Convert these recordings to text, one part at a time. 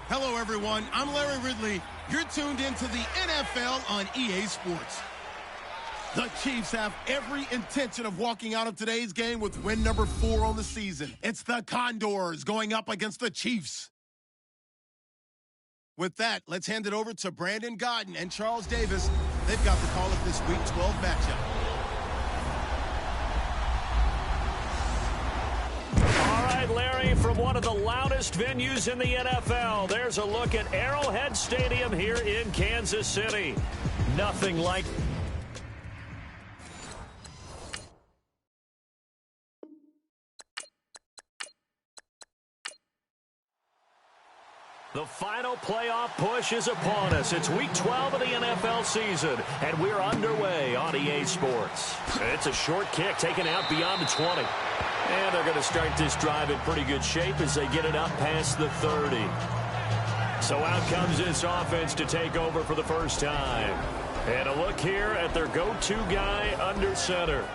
Hello, everyone. I'm Larry Ridley. You're tuned into the NFL on EA Sports. The Chiefs have every intention of walking out of today's game with win number 4 on the season. It's the Condors going up against the Chiefs. With that, let's hand it over to Brandon Godden and Charles Davis. They've got the call of this Week 12 matchup. Larry, from one of the loudest venues in the NFL, there's a look at Arrowhead Stadium here in Kansas City. Nothing like the final playoff push is upon us. It's Week 12 of the NFL season, and we're underway on EA Sports. It's a short kick taken out beyond the 20. And they're going to start this drive in pretty good shape as they get it up past the 30. So out comes this offense to take over for the first time. And a look here at their go-to guy under center.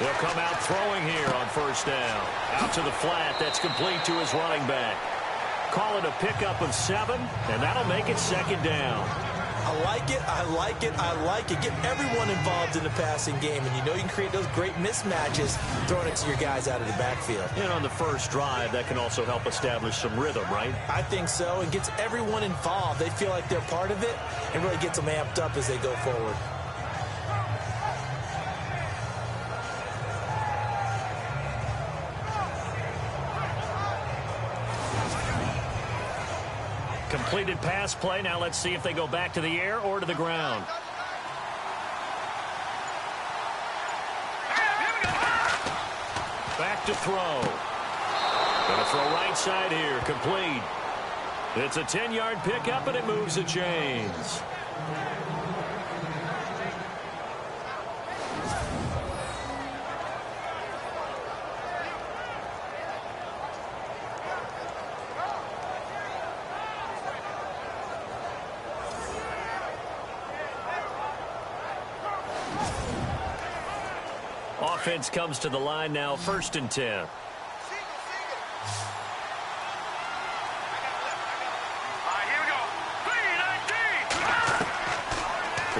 He'll come out throwing here on first down. Out to the flat. That's complete to his running back. Call it a pickup of 7, and that'll make it second down. I like it, I like it, I like it. Get everyone involved in the passing game, and you know you can create those great mismatches throwing it to your guys out of the backfield. And on the first drive, that can also help establish some rhythm, right? I think so. It gets everyone involved. They feel like they're part of it and really gets them amped up as they go forward. Completed pass play. Now let's see if they go back to the air or to the ground. Back to throw. Gonna throw right side here. Complete. It's a 10-yard pickup, and it moves the chains. Offense comes to the line now, 1st and 10.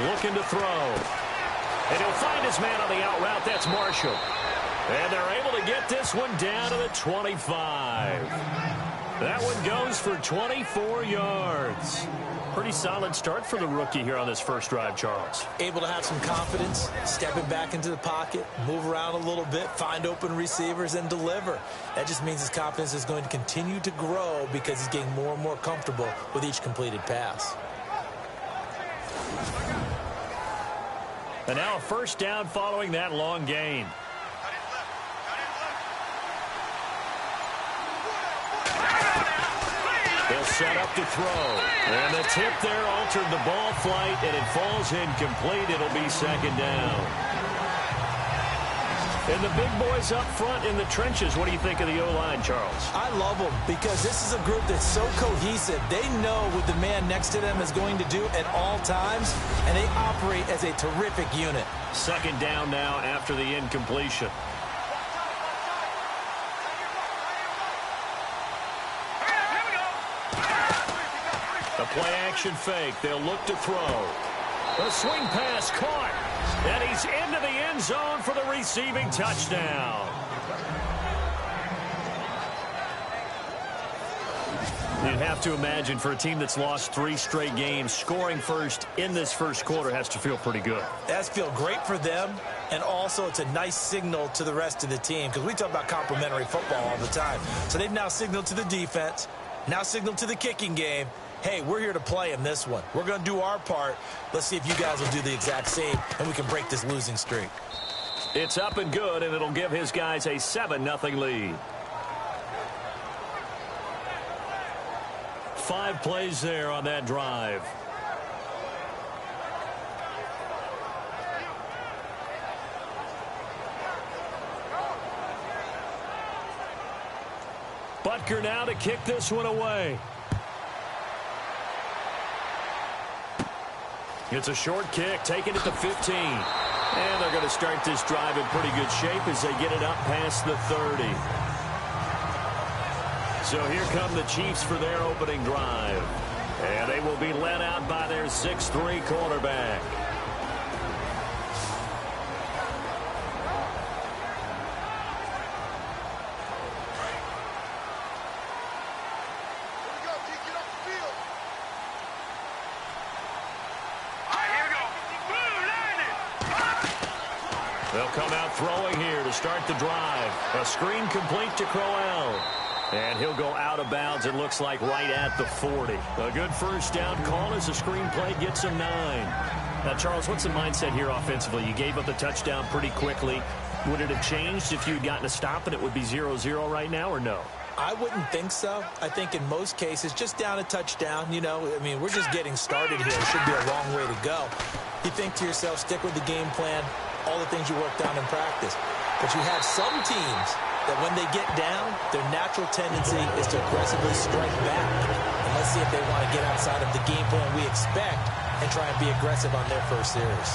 Looking to throw. And he'll find his man on the out route. That's Marshall. And they're able to get this one down to the 25. That one goes for 24 yards. Pretty solid start for the rookie here on this first drive, Charles. Able to have some confidence, stepping back into the pocket, move around a little bit, find open receivers, and deliver. That just means his confidence is going to continue to grow because he's getting more and more comfortable with each completed pass. And now a first down following that long gain. They'll set up to throw. And the tip there altered the ball flight, and it falls incomplete. It'll be second down. And the big boys up front in the trenches. What do you think of the O-line, Charles? I love them because this is a group that's so cohesive. They know what the man next to them is going to do at all times, and they operate as a terrific unit. Second down now after the incompletion. The play-action fake. They'll look to throw. A swing pass caught. And he's into the end end zone for the receiving touchdown. You'd have to imagine for a team that's lost 3 straight games, scoring first in this first quarter has to feel pretty good. That's feel great for them, and also it's a nice signal to the rest of the team because we talk about complementary football all the time. So they've now signaled to the defense, now signaled to the kicking game, hey, we're here to play in this one. We're going to do our part. Let's see if you guys will do the exact same, and we can break this losing streak. It's up and good, and it'll give his guys a 7-0 lead. 5 plays there on that drive. Butker now to kick this one away. It's a short kick, taken at the 15. And they're going to start this drive in pretty good shape as they get it up past the 30. So here come the Chiefs for their opening drive. And they will be led out by their 6'3" quarterback. They'll come out throwing here to start the drive. A screen complete to Crowell. And he'll go out of bounds, it looks like, right at the 40. A good first down call as the screen play gets him 9. Now, Charles, what's the mindset here offensively? You gave up the touchdown pretty quickly. Would it have changed if you had gotten a stop and it would be 0-0 right now, or no? I wouldn't think so. I think in most cases, just down a touchdown, you know, I mean, we're just getting started here. It should be a long way to go. You think to yourself, stick with the game plan, all the things you worked on in practice. But you have some teams that when they get down, their natural tendency is to aggressively strike back. And let's see if they want to get outside of the game plan we expect and try and be aggressive on their first series.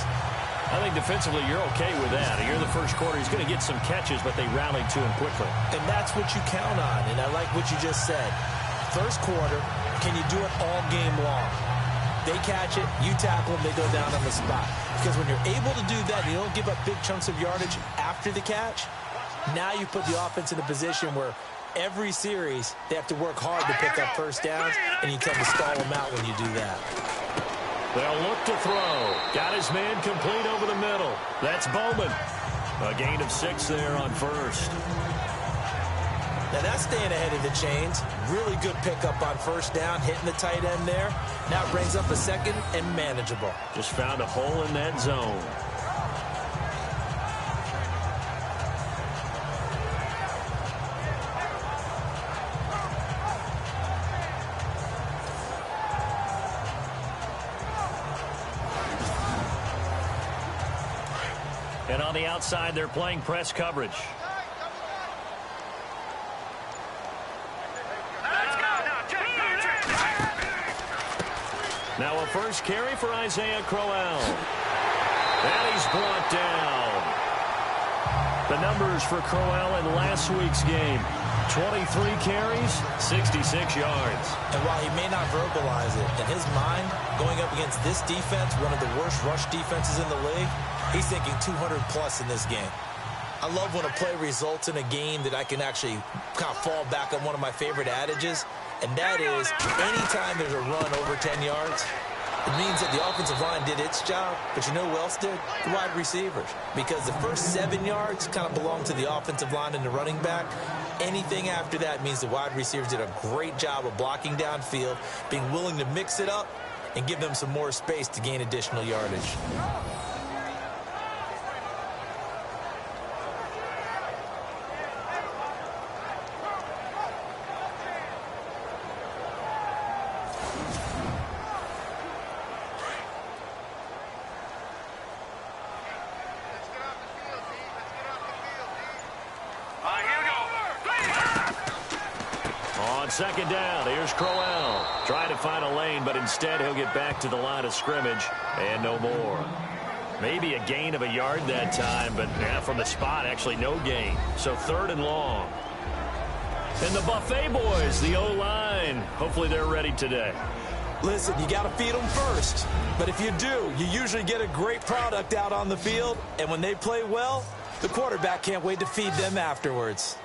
I think defensively you're okay with that. Here in the first quarter, he's going to get some catches, but they rallied to him quickly. And that's what you count on, and I like what you just said. First quarter, can you do it all game long? They catch it, you tackle them, they go down on the spot. Because when you're able to do that, and you don't give up big chunks of yardage after the catch, now you put the offense in a position where every series they have to work hard to pick up first downs, and you tend to stall them out when you do that. They'll look to throw. Got his man complete over the middle. That's Bowman. A gain of 6 there on first. Now that's staying ahead of the chains. Really good pickup on first down, hitting the tight end there. Now it brings up a second and manageable. Just found a hole in that zone. And on the outside, they're playing press coverage. Now a first carry for Isaiah Crowell. And he's brought down. The numbers for Crowell in last week's game. 23 carries, 66 yards. And while he may not verbalize it, in his mind, going up against this defense, one of the worst rush defenses in the league, he's thinking 200-plus in this game. I love when a play results in a game that I can actually kind of fall back on one of my favorite adages, and that is anytime there's a run over 10 yards, it means that the offensive line did its job, but you know who else did? The wide receivers. Because the first 7 yards kind of belong to the offensive line and the running back. Anything after that means the wide receivers did a great job of blocking downfield, being willing to mix it up, and give them some more space to gain additional yardage. Second down, here's Crowell. Trying to find a lane, but instead he'll get back to the line of scrimmage and no more. Maybe a gain of a yard that time, but from the spot, actually no gain. So 3rd and long. And the Buffet boys, the O-line, hopefully they're ready today. Listen, you got to feed them first. But if you do, you usually get a great product out on the field. And when they play well, the quarterback can't wait to feed them afterwards.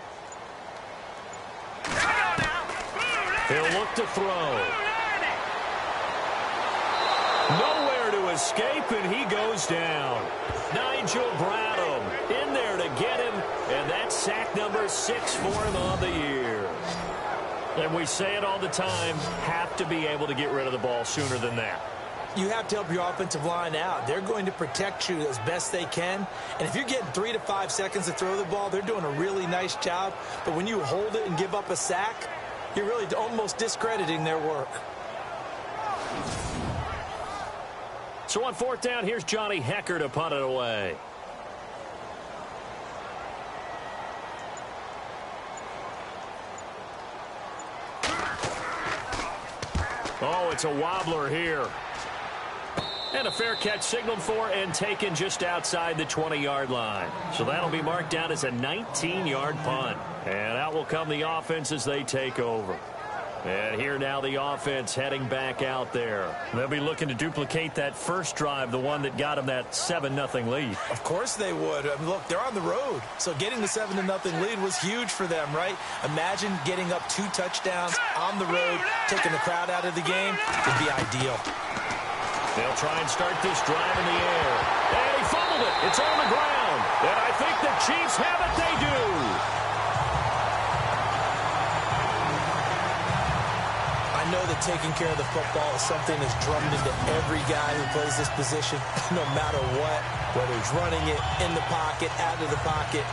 He'll look to throw. Nowhere to escape, and he goes down. Nigel Bradham in there to get him, and that's sack number 6 for him on the year. And we say it all the time, have to be able to get rid of the ball sooner than that. You have to help your offensive line out. They're going to protect you as best they can. And if you're getting 3 to 5 seconds to throw the ball, they're doing a really nice job. But when you hold it and give up a sack, you're really almost discrediting their work. So on 4th down, here's Johnny Hecker to punt it away. Oh, it's a wobbler here. And a fair catch signaled for and taken just outside the 20-yard line. So that'll be marked down as a 19-yard punt. And out will come the offense as they take over. And here now the offense heading back out there. They'll be looking to duplicate that first drive, the one that got them that 7-0 lead. Of course they would. I mean, look, they're on the road. So getting the 7-0 lead was huge for them, right? Imagine getting up 2 touchdowns on the road, taking the crowd out of the game. Would be ideal. They'll try and start this drive in the air. And he fumbled it. It's on the ground. And I think the Chiefs have it. They do. I know that taking care of the football is something that's drummed into every guy who plays this position, no matter what, whether he's running it, in the pocket, out of the pocket.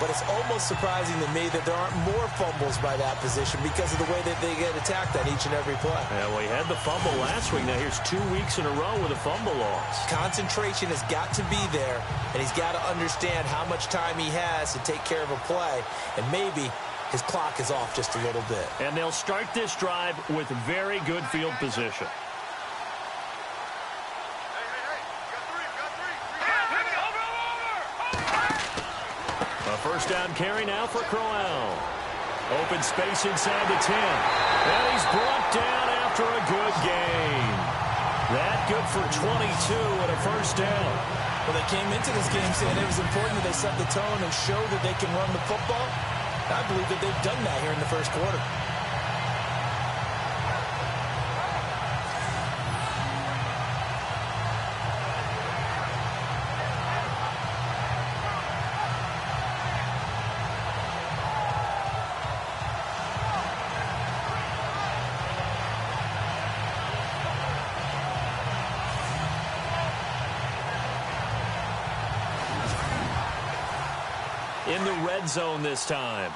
But it's almost surprising to me that there aren't more fumbles by that position because of the way that they get attacked on each and every play. Yeah, well, he had the fumble last week. Now here's 2 weeks in a row with a fumble loss. Concentration has got to be there, and he's got to understand how much time he has to take care of a play, and maybe his clock is off just a little bit. And they'll start this drive with very good field position. A first down carry now for Crowell. Open space inside the 10. And he's brought down after a good gain. That good for 22 and a first down. Well, they came into this game saying it was important that they set the tone and show that they can run the football. I believe that they've done that here in the first quarter. In the red zone this time.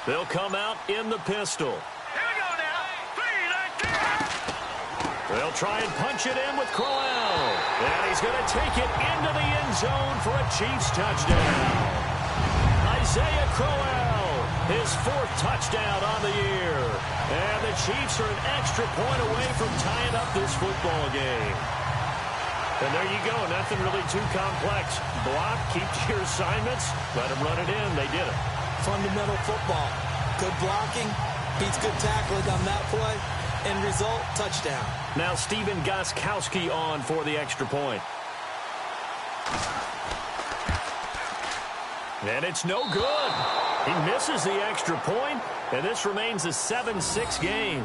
They'll come out in the pistol. Here we go now. 3, 19. They'll try and punch it in with Crowell. And he's going to take it into the end zone for a Chiefs touchdown. Isaiah Crowell, his 4th touchdown on the year. And the Chiefs are an extra point away from tying up this football game. And there you go, nothing really too complex. Block, keep to your assignments, let them run it in. They did it. Fundamental football. Good blocking, beats good tackling on that play. End result, touchdown. Now Stephen Gostkowski on for the extra point. And it's no good. He misses the extra point, and this remains a 7-6 game.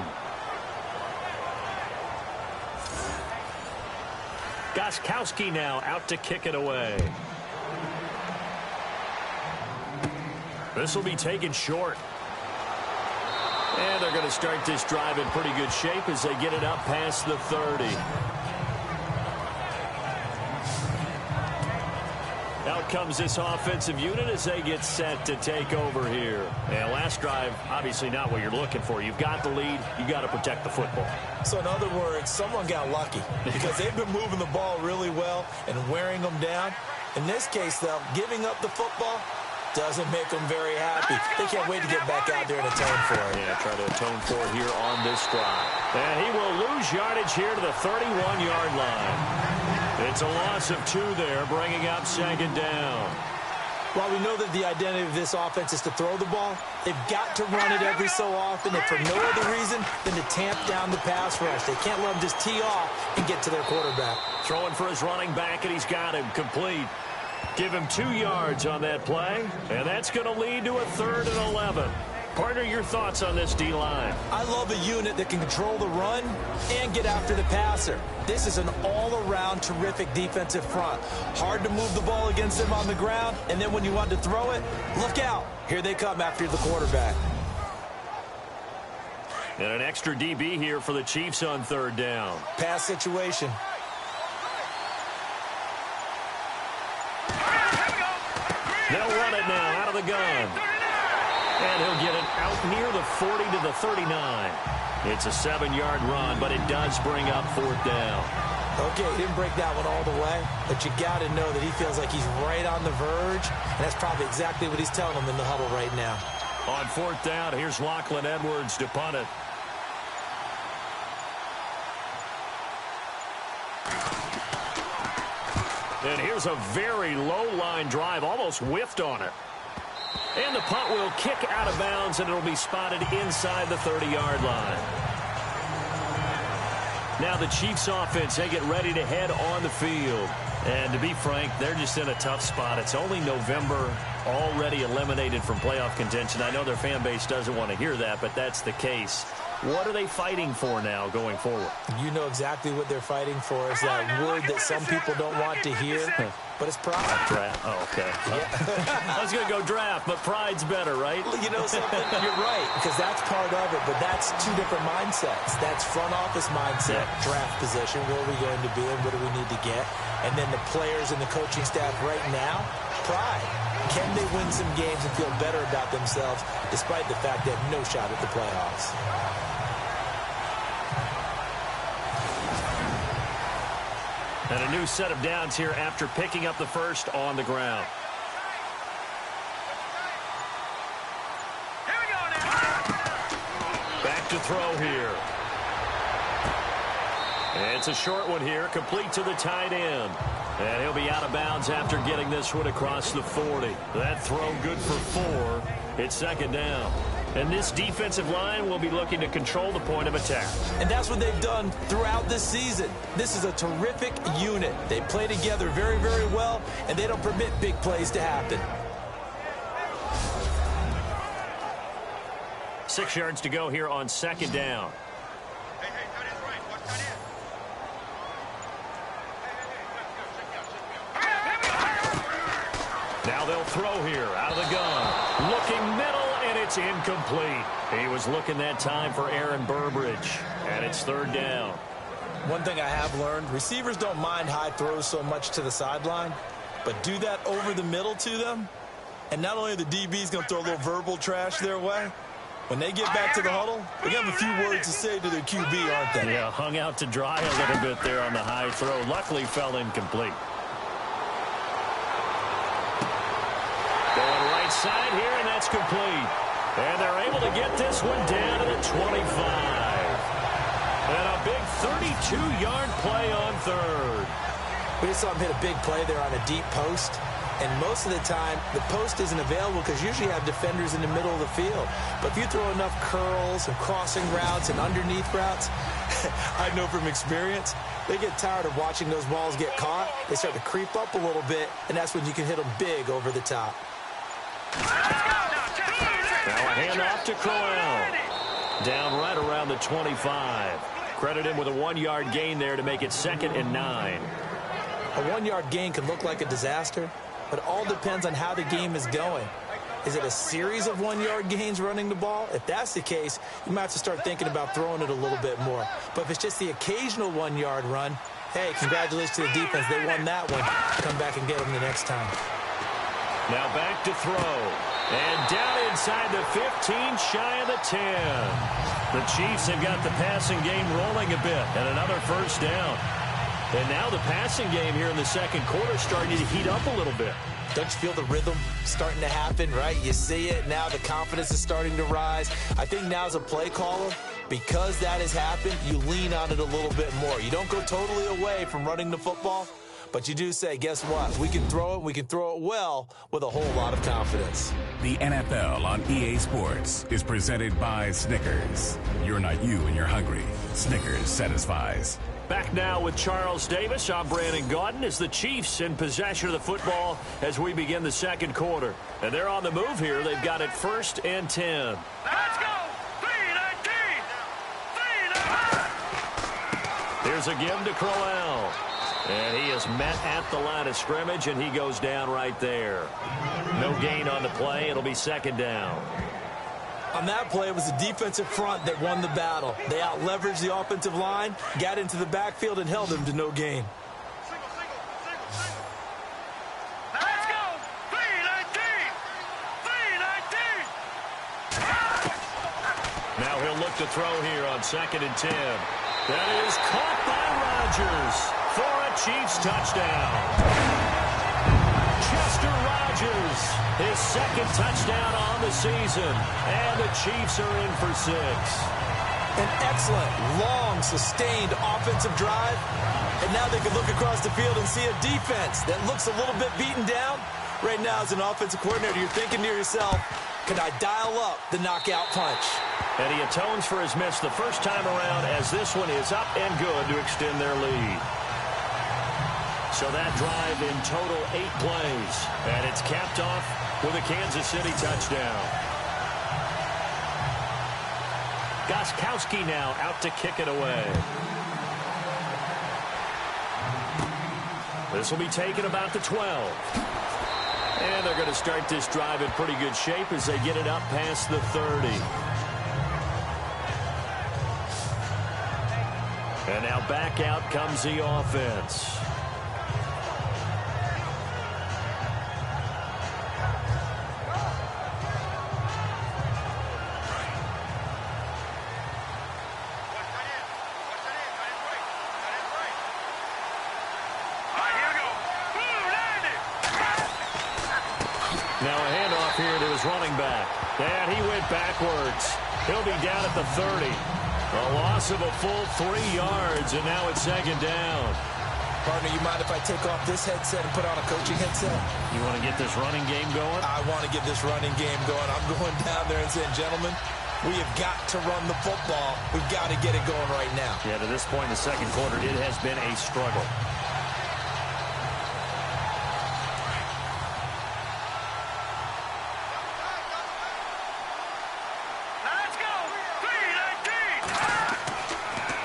Gostkowski now out to kick it away. This will be taken short. And they're going to start this drive in pretty good shape as they get it up past the 30. Out comes this offensive unit as they get set to take over here. And last drive, obviously not what you're looking for. You've got the lead. You got to protect the football. So in other words, someone got lucky because they've been moving the ball really well and wearing them down. In this case, though, giving up the football doesn't make them very happy. They can't wait to get back out there and atone for it. Yeah, try to atone for it here on this drive. And he will lose yardage here to the 31-yard line. It's a loss of 2 there, bringing up 2nd down. While we know that the identity of this offense is to throw the ball, they've got to run it every so often, and for no other reason than to tamp down the pass rush. They can't let them just tee off and get to their quarterback. Throwing for his running back, and he's got him complete. Give him 2 yards on that play, and that's going to lead to a 3rd and 11. Partner, your thoughts on this D-line? I love a unit that can control the run and get after the passer. This is an all-around terrific defensive front. Hard to move the ball against them on the ground, and then when you want to throw it, look out. Here they come after the quarterback. And an extra DB here for the Chiefs on 3rd down. Pass situation. They'll run it now out of the gun. And he'll get it out near the 40 to the 39. It's a 7-yard run, but it does bring up 4th down. Okay, he didn't break that one all the way, but you got to know that he feels like he's right on the verge, and that's probably exactly what he's telling them in the huddle right now. On 4th down, here's Lachlan Edwards to punt it. And here's a very low-line drive, almost whiffed on it. And the punt will kick out of bounds, and it'll be spotted inside the 30-yard line. Now the Chiefs offense, they get ready to head on the field. And to be frank, they're just in a tough spot. It's only November, already eliminated from playoff contention. I know their fan base doesn't want to hear that, but that's the case. What are they fighting for now going forward? You know exactly what they're fighting for is that word that some people don't want to hear, but it's pride. Draft. Oh, okay. Yeah. I was going to go draft, but pride's better, right? You know something? You're right, because that's part of it, but that's 2 different mindsets. That's front office mindset, draft position, where are we going to be and what do we need to get? And then the players and the coaching staff right now, pride. Can they win some games and feel better about themselves despite the fact they have no shot at the playoffs? And a new set of downs here after picking up the first on the ground. Here we go now. Back to throw here. And it's a short one here, complete to the tight end. And he'll be out of bounds after getting this one across the 40. That throw good for 4. It's 2nd down. And this defensive line will be looking to control the point of attack. And that's what they've done throughout this season. This is a terrific unit. They play together very, very well, and they don't permit big plays to happen. 6 yards to go here on 2nd down. Hey, tight end's right. Watch tight end. Now they'll throw here out of the gun. Looking middle, and it's incomplete. He was looking that time for Aaron Burbridge, and it's 3rd down. One thing I have learned, receivers don't mind high throws so much to the sideline, but do that over the middle to them, and not only are the DBs going to throw a little verbal trash their way, when they get back to the huddle, they have a few words to say to their QB, aren't they? Yeah, hung out to dry a little bit there on the high throw. Luckily fell incomplete. Going right side here, and that's complete. And they're able to get this one down to the 25. And a big 32-yard play on 3rd. We just saw him hit a big play there on a deep post. And most of the time, the post isn't available because usually you have defenders in the middle of the field. But if you throw enough curls and crossing routes and underneath routes, I know from experience, they get tired of watching those balls get caught. They start to creep up a little bit, and that's when you can hit them big over the top. Now a handoff to Crowell. Down right around the 25. Credit him with a 1-yard gain there to make it 2nd and 9. A 1-yard gain can look like a disaster, but it all depends on how the game is going. Is it a series of 1-yard gains running the ball? If that's the case, you might have to start thinking about throwing it a little bit more. But if it's just the occasional 1-yard run, hey, congratulations to the defense. They won that one. Come back and get them the next time. Now back to throw. And down inside the 15, shy of the 10. The Chiefs have got the passing game rolling a bit, and another 1st down. And now the passing game here in the 2nd quarter starting to heat up a little bit. Don't you feel the rhythm starting to happen, right? You see it now. The confidence is starting to rise. I think now as a play caller, because that has happened, you lean on it a little bit more. You don't go totally away from running the football, But you do say, guess what? We can throw it. We can throw it well with a whole lot of confidence. The NFL on EA Sports is presented by Snickers. You're not you and you're hungry. Snickers satisfies. Back now with Charles Davis. I'm Brandon Gaudin as the Chiefs in possession of the football as we begin the second quarter. And they're on the move here. They've got it 1st and 10. Let's go! 3-19! 3-19! Here's a give to Crowell. And he is met at the line of scrimmage, and he goes down right there. No gain on the play. It'll be 2nd down. On that play, it was the defensive front that won the battle. They out-leveraged the offensive line, got into the backfield, and held them to no gain. Let's go! 3-19! 3-19! Now he'll look to throw here on 2nd and 10. That is caught by Rodgers for a Chiefs touchdown. Chester Rogers, his 2nd touchdown on the season, and the Chiefs are in for 6. An excellent, long, sustained offensive drive, and now they can look across the field and see a defense that looks a little bit beaten down. Right now, as an offensive coordinator, you're thinking to yourself, can I dial up the knockout punch? And he atones for his miss the first time around as this one is up and good to extend their lead. So that drive in total 8 plays. And it's capped off with a Kansas City touchdown. Gostkowski now out to kick it away. This will be taken about the 12. And they're going to start this drive in pretty good shape as they get it up past the 30. And now back out comes the offense. Now a handoff here to his running back. And he went backwards. He'll be down at the 30. A loss of a full 3 yards, and now it's 2nd down. Partner, you mind if I take off this headset and put on a coaching headset? You want to get this running game going? I want to get this running game going. I'm going down there and saying, gentlemen, we have got to run the football. We've got to get it going right now. Yeah, to this point in the second quarter, it has been a struggle.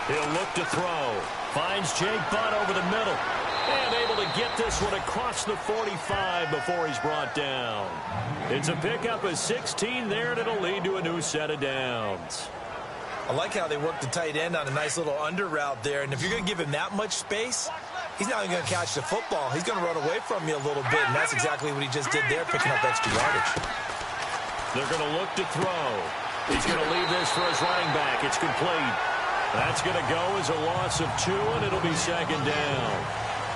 He'll look to throw. Finds Jake Butt over the middle. And able to get this one across the 45 before he's brought down. It's a pickup of 16 there, and it'll lead to a new set of downs. I like how they work the tight end on a nice little under route there. And if you're going to give him that much space, he's not even going to catch the football. He's going to run away from you a little bit, and that's exactly what he just did there, picking up extra yardage. They're going to look to throw. He's going to leave this for his running back. It's complete. That's going to go as a loss of 2, and it'll be 2nd down.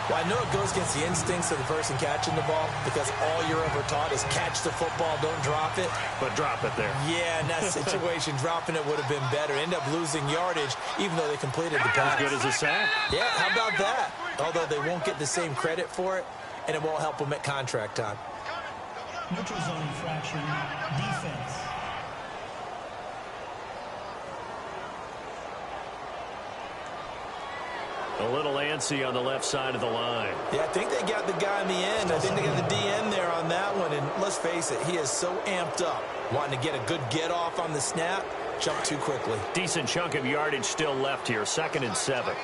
Well, I know it goes against the instincts of the person catching the ball because all you're ever taught is catch the football, don't drop it. But drop it there. Yeah, in that situation, dropping it would have been better. End up losing yardage, even though they completed the pass. As good as a sack. Yeah, how about that? Although they won't get the same credit for it, and it won't help them at contract time. Neutral zone infraction, defense. A little antsy on the left side of the line. Yeah, I think they got the guy in the end. I think they got the DN there on that one. And let's face it, he is so amped up, wanting to get a good get off on the snap, jump too quickly. Decent chunk of yardage still left here. 2nd and 7.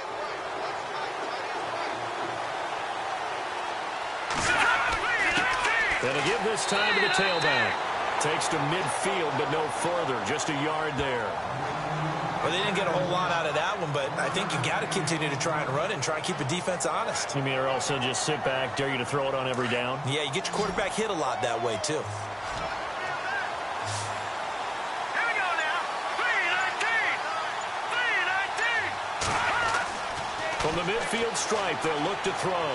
They'll give this time to the tailback. Takes to midfield, but no further. Just a yard there. Well, they didn't get a whole lot out of that one, but I think you got to continue to try and run and try and keep the defense honest. You mean or also just sit back, dare you to throw it on every down? Yeah, you get your quarterback hit a lot that way, too. Here we go now. 3-19. 3-19. From the midfield stripe, they'll look to throw.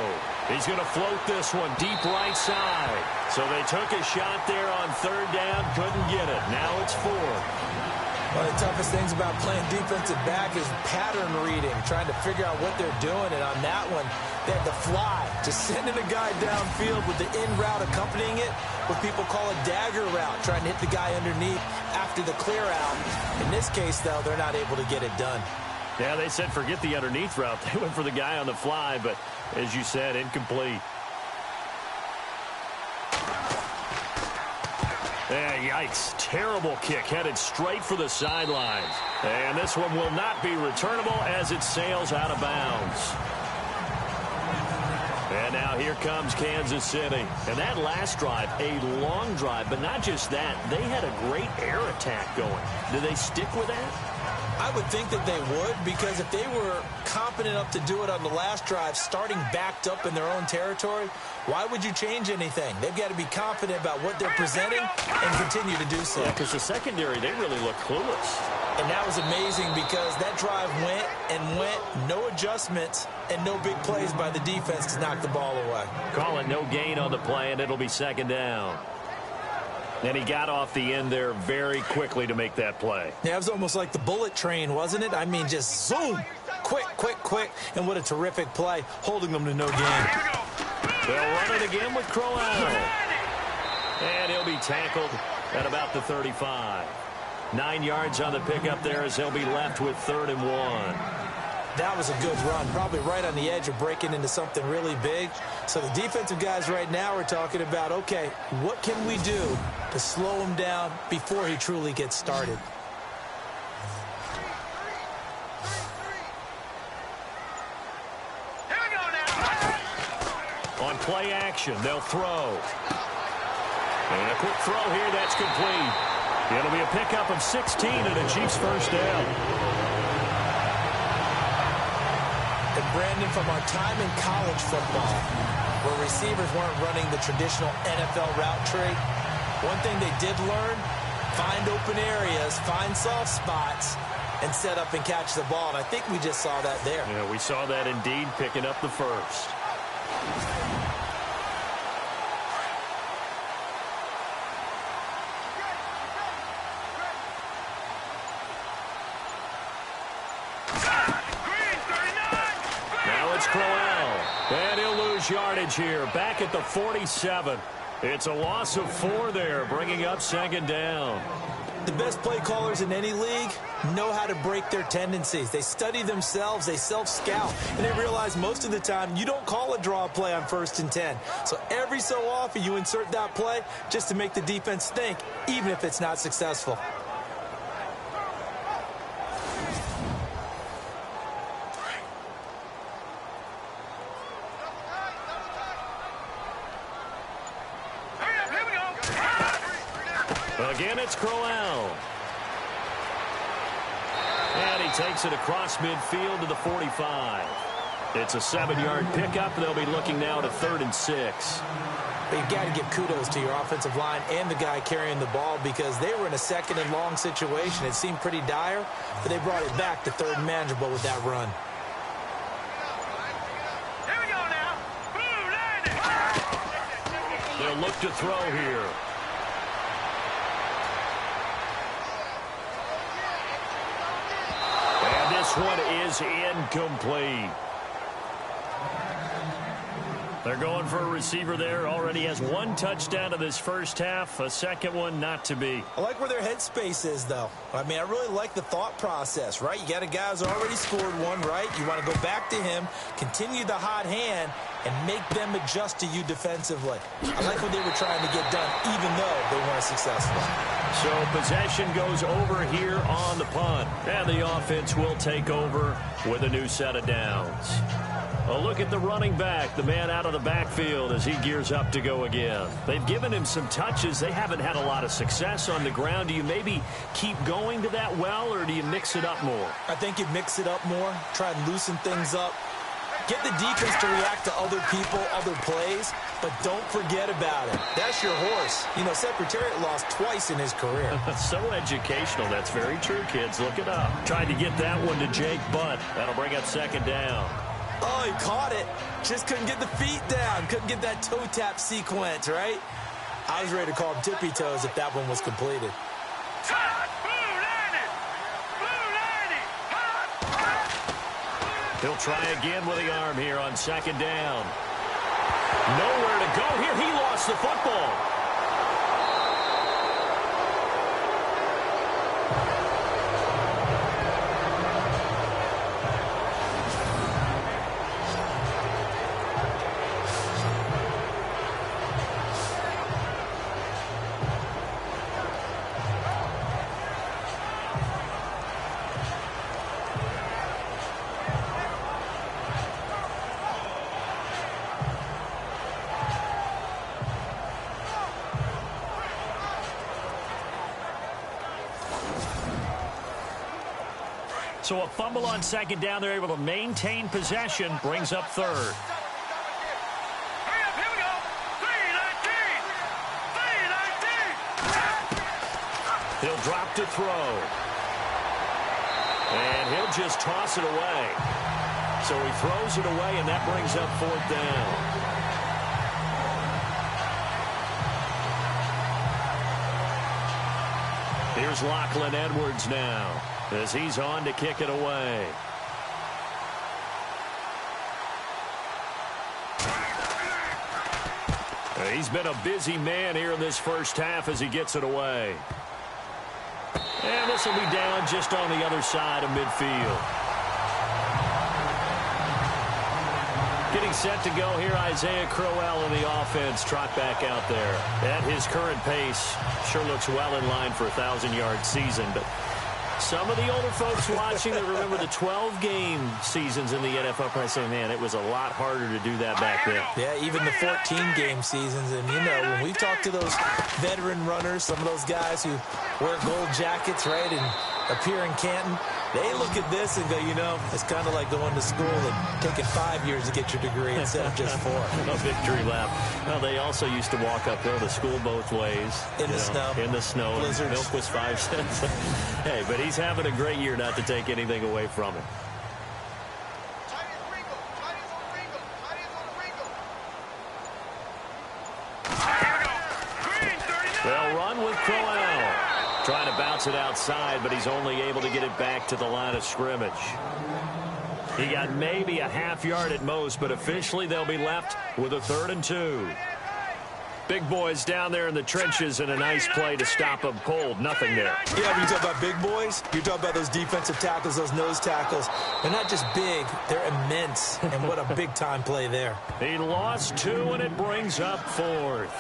He's going to float this one deep right side. So they took a shot there on 3rd down, couldn't get it. Now it's 4th. One of the toughest things about playing defensive back is pattern reading, trying to figure out what they're doing. And on that one, they had the fly, just sending a guy downfield with the in route accompanying it, what people call a dagger route, trying to hit the guy underneath after the clear out. In this case, though, they're not able to get it done. Yeah, they said forget the underneath route. They went for the guy on the fly, but as you said, incomplete. Yikes. Terrible kick headed straight for the sidelines. And this one will not be returnable as it sails out of bounds. And now here comes Kansas City. And that last drive, a long drive, but not just that. They had a great air attack going. Do they stick with that? I would think that they would, because if they were competent enough to do it on the last drive, starting backed up in their own territory, why would you change anything? They've got to be confident about what they're presenting and continue to do so. Yeah, because the secondary, they really look clueless. And that was amazing because that drive went and went, no adjustments, and no big plays by the defense to knock the ball away. Call it no gain on the play, and it'll be second down. And he got off the end there very quickly to make that play. Yeah, it was almost like the bullet train, wasn't it? I mean, just zoom, quick, quick, quick, and what a terrific play, holding them to no gain. They'll run it again with Crowell. And he'll be tackled at about the 35. 9 yards on the pickup there as they'll be left with 3rd and 1. That was a good run, probably right on the edge of breaking into something really big. So the defensive guys right now are talking about, okay, what can we do to slow him down before he truly gets started? Here we go now. On play action, they'll throw. And a quick throw here, that's complete. It'll be a pickup of 16 and a Chiefs first down. And Brandon, from our time in college football, where receivers weren't running the traditional NFL route tree, one thing they did learn, find open areas, find soft spots, and set up and catch the ball. And I think we just saw that there. Yeah, we saw that indeed, picking up the first. And he'll lose yardage here, back at the 47. It's a loss of 4 there, bringing up second down. The best play callers in any league know how to break their tendencies. They study themselves, they self-scout, and they realize most of the time you don't call a draw play on 1st and 10. So every so often you insert that play just to make the defense think, even if it's not successful. Again, it's Crowell. And he takes it across midfield to the 45. It's a 7-yard pickup. They'll be looking now to 3rd and 6. But you've got to give kudos to your offensive line and the guy carrying the ball, because they were in a 2nd and long situation. It seemed pretty dire, but they brought it back to 3rd and manageable with that run. Here we go now. Boom, landing. They'll look to throw here. This one is incomplete. They're going for a receiver there. Already has 1 touchdown in this first half. A second one not to be. I like where their headspace is, though. I mean, I really like the thought process, right? You got a guy who's already scored 1, right? You want to go back to him, continue the hot hand, and make them adjust to you defensively. I like what they were trying to get done, even though they weren't successful. So possession goes over here on the punt. And the offense will take over with a new set of downs. A look at the running back, the man out of the backfield as he gears up to go again. They've given him some touches. They haven't had a lot of success on the ground. Do you maybe keep going to that well, or do you mix it up more? I think you mix it up more, try and loosen things up. Get the defense to react to other people, other plays, but don't forget about it. That's your horse. You know, Secretariat lost twice in his career. So educational. That's very true, kids. Look it up. Tried to get that one to Jake Butt. That'll bring up second down. Oh, he caught it. Just couldn't get the feet down. Couldn't get that toe tap sequence, right? I was ready to call him tippy toes if that one was completed. He'll try again with the arm here on second down. Nowhere to go here. He lost the football. So a fumble on second down. They're able to maintain possession. Brings up third. Hurry up, here we go. 3-19. He'll drop to throw. And he'll just toss it away. So he throws it away, and that brings up fourth down. Here's Lachlan Edwards now, as he's on to kick it away. He's been a busy man here in this first half as he gets it away. And this will be down just on the other side of midfield. Getting set to go here, Isaiah Crowell in the offense. Trot back out there. At his current pace, sure looks well in line for a 1,000-yard season. But some of the older folks watching that remember the 12-game seasons in the NFL probably say, man, it was a lot harder to do that back then. Yeah, even the 14-game seasons. And, you know, when we talk to those veteran runners, some of those guys who wear gold jackets, right, and appear in Canton, they look at this and go, you know, it's kind of like going to school and taking 5 years to get your degree instead of just 4. A victory lap. Well, they also used to walk uphill to school both ways. In the snow. In the snow. Blizzards. Milk was 5 cents. Hey, but he's having a great year, not to take anything away from him. They'll run with Crowell. Trying to bounce it outside, but he's only able to get it back to the line of scrimmage. He got maybe a half yard at most, but officially they'll be left with a 3rd and 2. Big boys down there in the trenches, and a nice play to stop them cold. Nothing there. Yeah, when you talk about big boys, you're talking about those defensive tackles, those nose tackles. They're not just big, they're immense. And what a big-time play there. He lost 2, and it brings up 4th.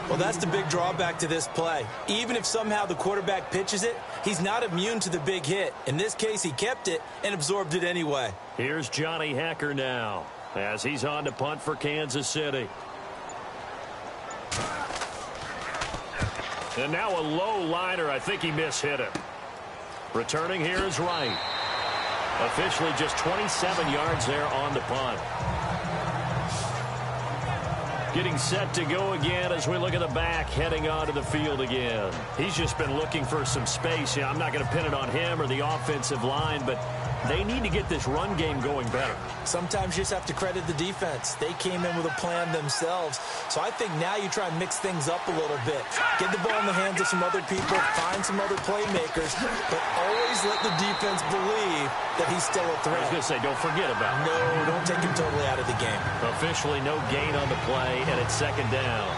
Well, that's the big drawback to this play. Even if somehow the quarterback pitches it, he's not immune to the big hit. In this case, he kept it and absorbed it anyway. Here's Johnny Hecker now, as he's on to punt for Kansas City. And now a low liner. I think he mishit him. Returning here is Wright. Officially just 27 yards there on the punt. Getting set to go again as we look at the back, heading onto the field again. He's just been looking for some space. Yeah, I'm not going to pin it on him or the offensive line, but they need to get this run game going better. Sometimes you just have to credit the defense. They came in with a plan themselves. So I think now you try and mix things up a little bit. Get the ball in the hands of some other people, find some other playmakers, but always let the defense believe that he's still a threat. I was going to say, don't forget about it. No, don't take him totally out of the game. Officially no gain on the play, and it's 2nd down.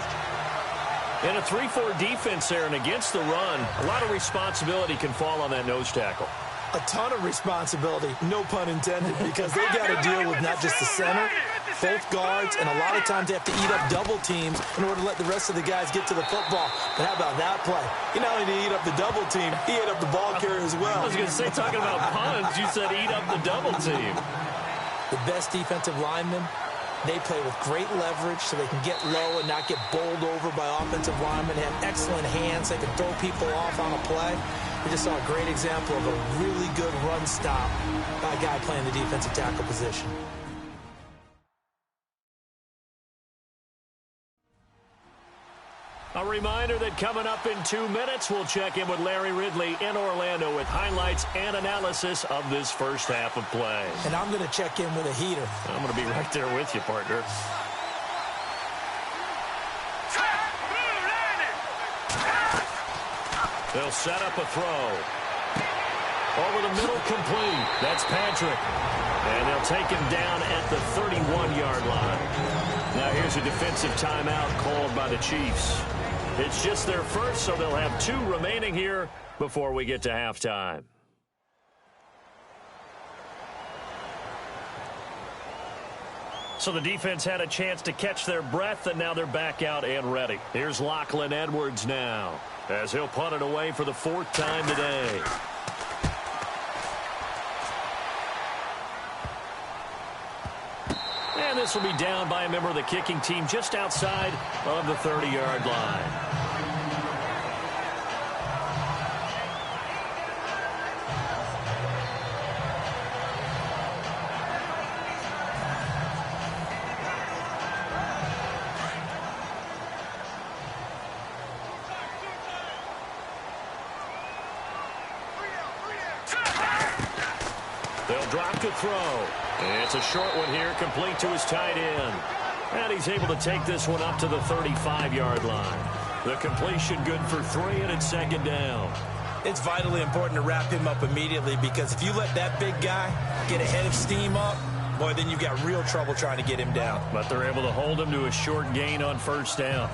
In a 3-4 defense there and against the run, a lot of responsibility can fall on that nose tackle. A ton of responsibility, no pun intended, because they got to deal with not just the center, both guards, and a lot of times they have to eat up double teams in order to let the rest of the guys get to the football. But how about that play? He not only did he eat up the double team, he ate up the ball carrier as well. I was going to say, talking about puns, you said eat up the double team. The best defensive linemen, they play with great leverage so they can get low and not get bowled over by offensive linemen. They have excellent hands. They can throw people off on a play. We just saw a great example of a really good run stop by a guy playing the defensive tackle position. A reminder that coming up in 2 minutes, we'll check in with Larry Ridley in Orlando with highlights and analysis of this first half of play. And I'm going to check in with a heater. I'm going to be right there with you, partner. They'll set up a throw. Over the middle, complete. That's Patrick. And they'll take him down at the 31-yard line. Now here's a defensive timeout called by the Chiefs. It's just their first, so they'll have 2 remaining here before we get to halftime. So the defense had a chance to catch their breath, and now they're back out and ready. Here's Lachlan Edwards now, as he'll punt it away for the 4th time today. And this will be down by a member of the kicking team just outside of the 30-yard line. They'll drop to throw. It's a short one here, complete to his tight end. And he's able to take this one up to the 35-yard line. The completion good for 3, and it's 2nd down. It's vitally important to wrap him up immediately, because if you let that big guy get ahead of steam up, boy, then you've got real trouble trying to get him down. But they're able to hold him to a short gain on 1st down.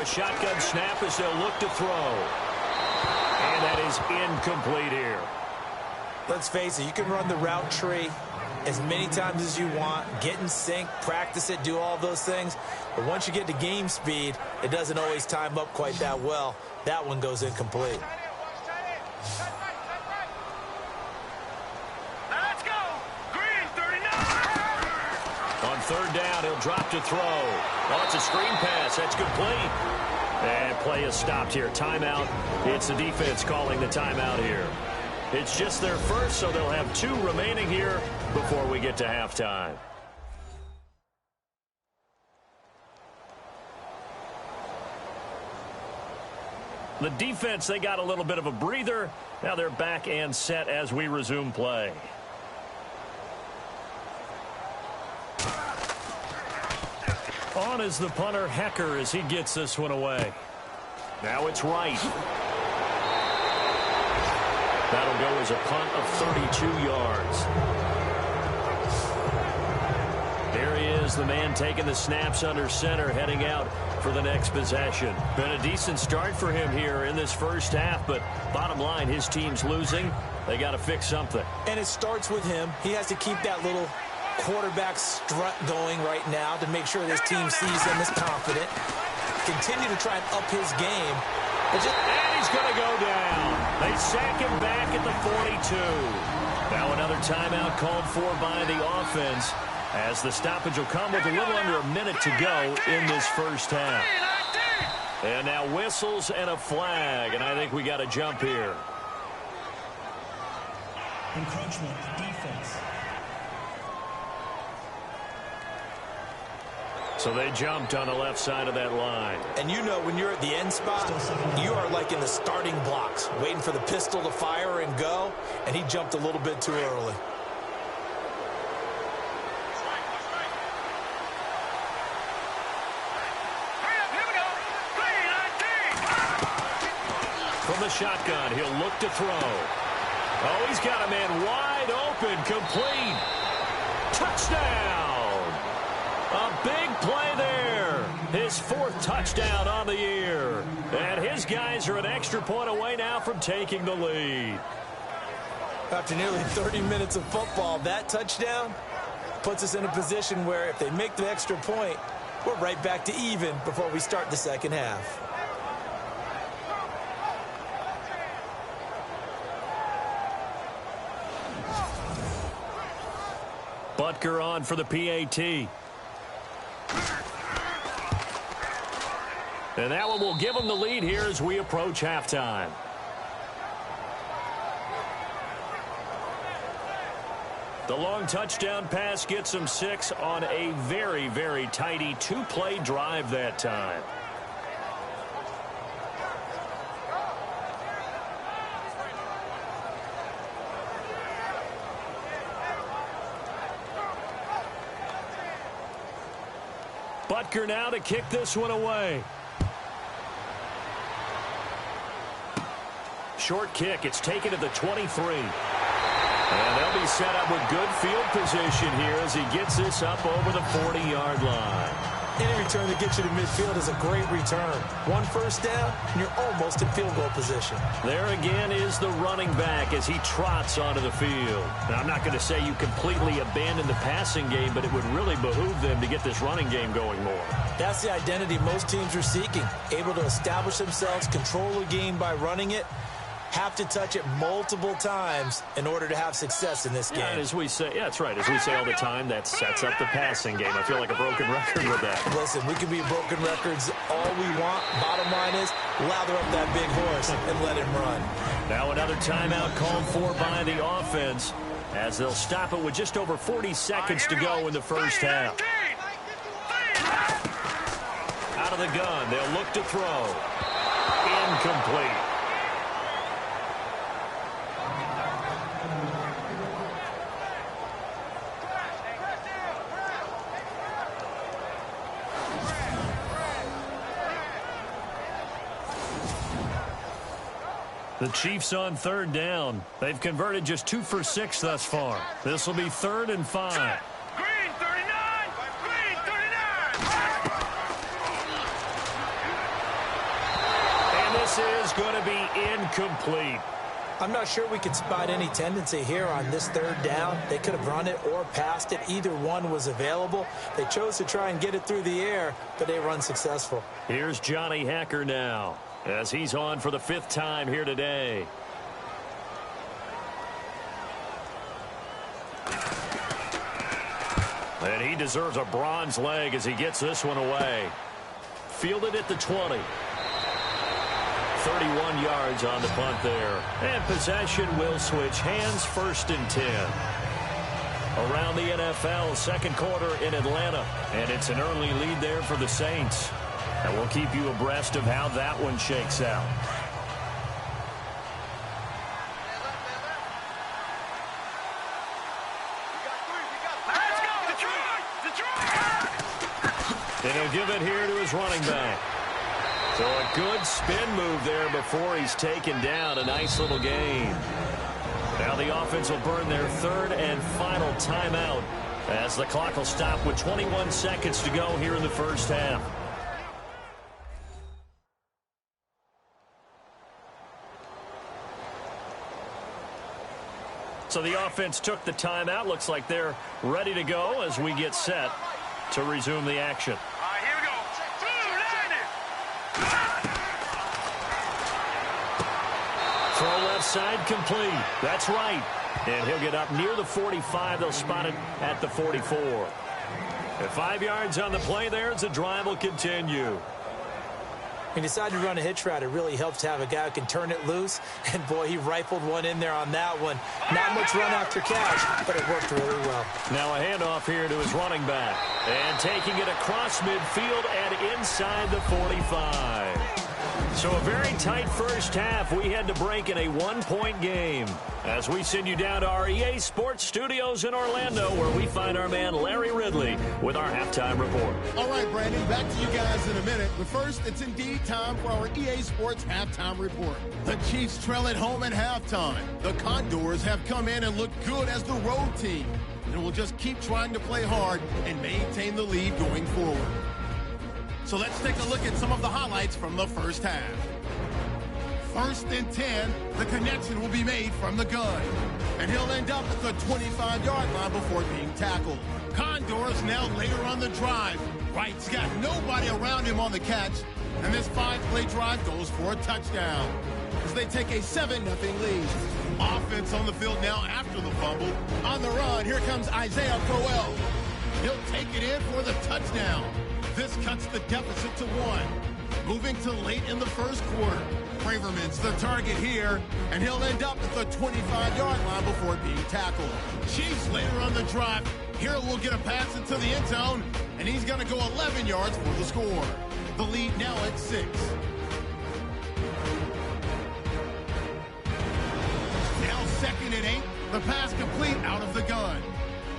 Shotgun snap as they'll look to throw. And that is incomplete here. Let's face it, you can run the route tree as many times as you want, get in sync, practice it, do all those things. But once you get to game speed, it doesn't always time up quite that well. That one goes incomplete. Let's go. Green 39. On 3rd down, he'll drop to throw. Oh, it's a screen pass. That's complete. And play is stopped here. Timeout. It's the defense calling the timeout here. It's just their first, so they'll have 2 remaining here before we get to halftime. The defense, they got a little bit of a breather. Now they're back and set as we resume play. On is the punter, Hecker, as he gets this one away. Now it's Wright. That'll go as a punt of 32 yards. Here he is, the man taking the snaps under center, heading out for the next possession. Been a decent start for him here in this first half, but bottom line, his team's losing. They got to fix something. And it starts with him. He has to keep that little quarterback strut going right now to make sure this team sees him as confident. Continue to try and up his game. And he's going to go down. They sack him back at the 42. Now another timeout called for by the offense, as the stoppage will come with a little under a minute to go in this first half. And now whistles and a flag, and I think we got a jump here. Encroachment, defense. So they jumped on the left side of that line. And you know, when you're at the end spot, you are like in the starting blocks, waiting for the pistol to fire and go, and he jumped a little bit too early. From the shotgun, he'll look to throw. Oh, he's got a man wide open, complete. Touchdown! A big play there. His 4th touchdown on the year. And his guys are an extra point away now from taking the lead. After nearly 30 minutes of football, that touchdown puts us in a position where if they make the extra point, we're right back to even before we start the second half. Butker on for the PAT. And that one will give them the lead here as we approach halftime. The long touchdown pass gets them 6 on a very, very tidy 2-play drive that time. Butker now to kick this one away. Short kick. It's taken to the 23. And they'll be set up with good field position here as he gets this up over the 40-yard line. Any return that gets you to midfield is a great return. One first down, and you're almost in field goal position. There again is the running back as he trots onto the field. Now, I'm not going to say you completely abandon the passing game, but it would really behoove them to get this running game going more. That's the identity most teams are seeking. Able to establish themselves, control the game by running it, have to touch it multiple times in order to have success in this game. Yeah, as we say, yeah, that's right. As we say all the time, that sets up the passing game. I feel like a broken record with that. Listen, we can be broken records all we want. Bottom line is, lather up that big horse and let him run. Now another timeout called for by the offense as they'll stop it with just over 40 seconds to go in the first half. Out of the gun, they'll look to throw. Incomplete. The Chiefs on third down. They've converted just 2 for 6 thus far. This will be 3rd and 5. Green 39! Green 39! And this is going to be incomplete. I'm not sure we could spot any tendency here on this third down. They could have run it or passed it. Either one was available. They chose to try and get it through the air, but they were unsuccessful. Here's Johnny Hacker now, as he's on for the 5th time here today. And he deserves a bronze leg as he gets this one away. Fielded at the 20. 31 yards on the punt there. And possession will switch hands, 1st and 10. Around the NFL, 2nd quarter in Atlanta. And it's an early lead there for the Saints. And we'll keep you abreast of how that one shakes out. And he'll give it here to his running back. So a good spin move there before he's taken down. A nice little gain. Now the offense will burn their 3rd and final timeout as the clock will stop with 21 seconds to go here in the first half. So the offense took the timeout. Looks like they're ready to go as we get set to resume the action. All right, here we go. Throw left side complete. That's right. And he'll get up near the 45. They'll spot it at the 44. And 5 yards on the play there as the drive will continue. He decided to run a hitch route. It really helps to have a guy who can turn it loose. And, boy, he rifled one in there on that one. Not much run after catch, but it worked really well. Now a handoff here to his running back. And taking it across midfield and inside the 45. So a very tight first half. We had to break in a 1-point game as we send you down to our EA Sports Studios in Orlando, where we find our man Larry Ridley with our halftime report. All right, Brandon, back to you guys in a minute. But first, it's indeed time for our EA Sports halftime report. The Chiefs trail at home at halftime. The Condors have come in and looked good as the road team, and will just keep trying to play hard and maintain the lead going forward. So let's take a look at some of the highlights from the first half. 1st and 10, the connection will be made from the gun. And he'll end up at the 25-yard line before being tackled. Condors now later on the drive. Wright's got nobody around him on the catch. And this 5-play drive goes for a touchdown as they take a 7-0 lead. Offense on the field now after the fumble. On the run, here comes Isaiah Crowell. He'll take it in for the touchdown. This cuts the deficit to 1. Moving to late in the first quarter. Braverman's the target here, and he'll end up at the 25-yard line before being tackled. Chiefs later on the drive. Here will get a pass into the end zone, and he's going to go 11 yards for the score. The lead now at 6. Now 2nd and 8. The pass complete out of the gun.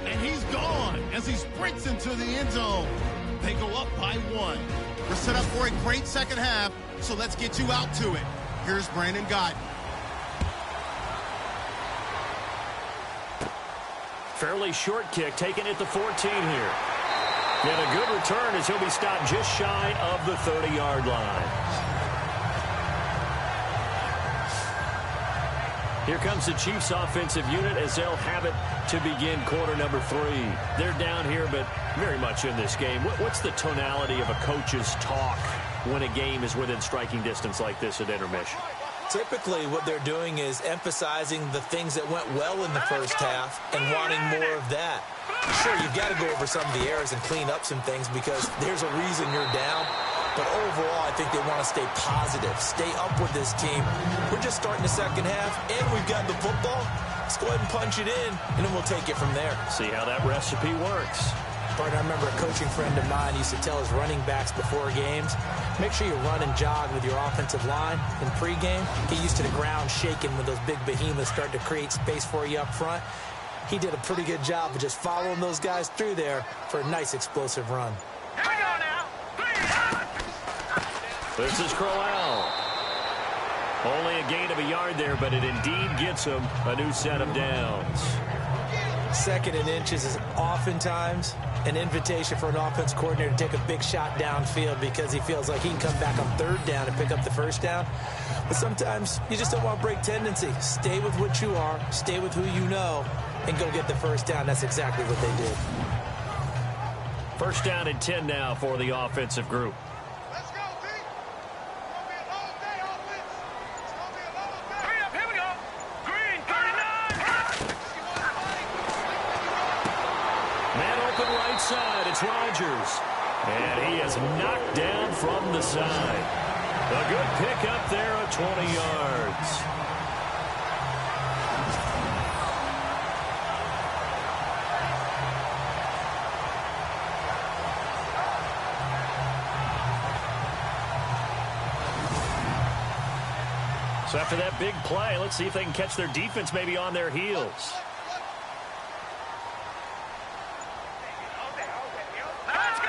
And he's gone as he sprints into the end zone. They go up by 1. We're set up for a great second half, so let's get you out to it. Here's Brandon Gott. Fairly short kick taken at the 14 here. And a good return as he'll be stopped just shy of the 30-yard line. Here comes the Chiefs offensive unit as they'll have it to begin quarter number 3. They're down here, but very much in this game. What's the tonality of a coach's talk when a game is within striking distance like this at intermission? Typically, what they're doing is emphasizing the things that went well in the first half and wanting more of that. Sure, you've got to go over some of the errors and clean up some things because there's a reason you're down. But overall, I think they want to stay positive, stay up with this team. We're just starting the second half, and we've got the football. Let's go ahead and punch it in, and then we'll take it from there. See how that recipe works. Partner, I remember a coaching friend of mine used to tell his running backs before games, make sure you run and jog with your offensive line in pregame. Get used to the ground shaking when those big behemoths start to create space for you up front. He did a pretty good job of just following those guys through there for a nice explosive run. Here we go now. 3, This is Crowell. Only a gain of a yard there, but it indeed gets him a new set of downs. 2nd and inches is oftentimes an invitation for an offense coordinator to take a big shot downfield because he feels like he can come back on 3rd down and pick up the 1st down. But sometimes you just don't want to break tendency. Stay with what you are, stay with who you know, and go get the 1st down. That's exactly what they did. 1st down and 10 now for the offensive group. let's go, D. It's going to be a long day, offense. It's going to be a long day. Hurry up, here we go. Green, 39. Man open right side, it's Rodgers. And he is knocked down from the side. A good pickup there of 20 yards. So after that big play, let's see if they can catch their defense maybe on their heels. Let's go.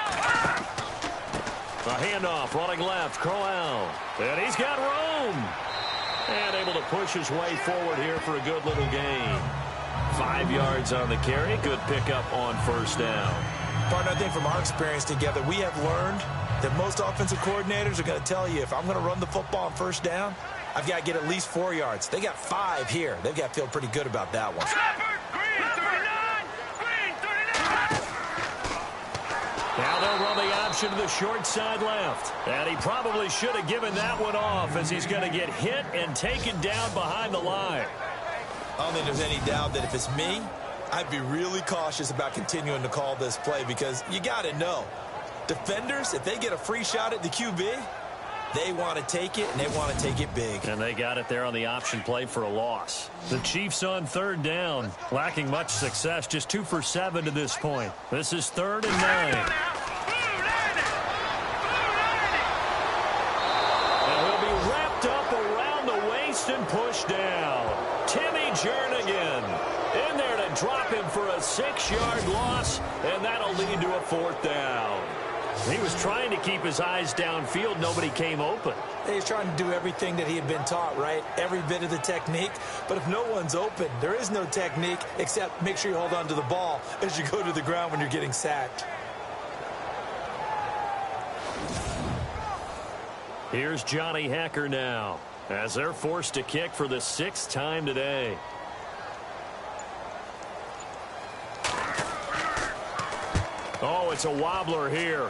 A handoff, running left, Crowell. And he's got room. And able to push his way forward here for a good little gain. 5 yards on the carry. Good pickup on 1st down. Partner, I think from our experience together, we have learned that most offensive coordinators are going to tell you, if I'm going to run the football on 1st down, I've got to get at least 4 yards. They got 5 here. They've got to feel pretty good about that one. Green, 39. Green, 39. Now they'll run the option to the short side left. And he probably should have given that one off as he's going to get hit and taken down behind the line. I don't think there's any doubt that if it's me, I'd be really cautious about continuing to call this play because you got to know, defenders, if they get a free shot at the QB, they want to take it, and they want to take it big. And they got it there on the option play for a loss. The Chiefs on 3rd down, lacking much success, just 2 for 7 to this point. This is 3rd and 9. And he'll be wrapped up around the waist and pushed down. Timmy Jernigan in there to drop him for a 6-yard loss, and that'll lead to a 4th down. He was trying to keep his eyes downfield. Nobody came open. He's trying to do everything that he had been taught, right? Every bit of the technique. But if no one's open, there is no technique except make sure you hold on to the ball as you go to the ground when you're getting sacked. Here's Johnny Hacker now as they're forced to kick for the 6th time today. Oh, it's a wobbler here.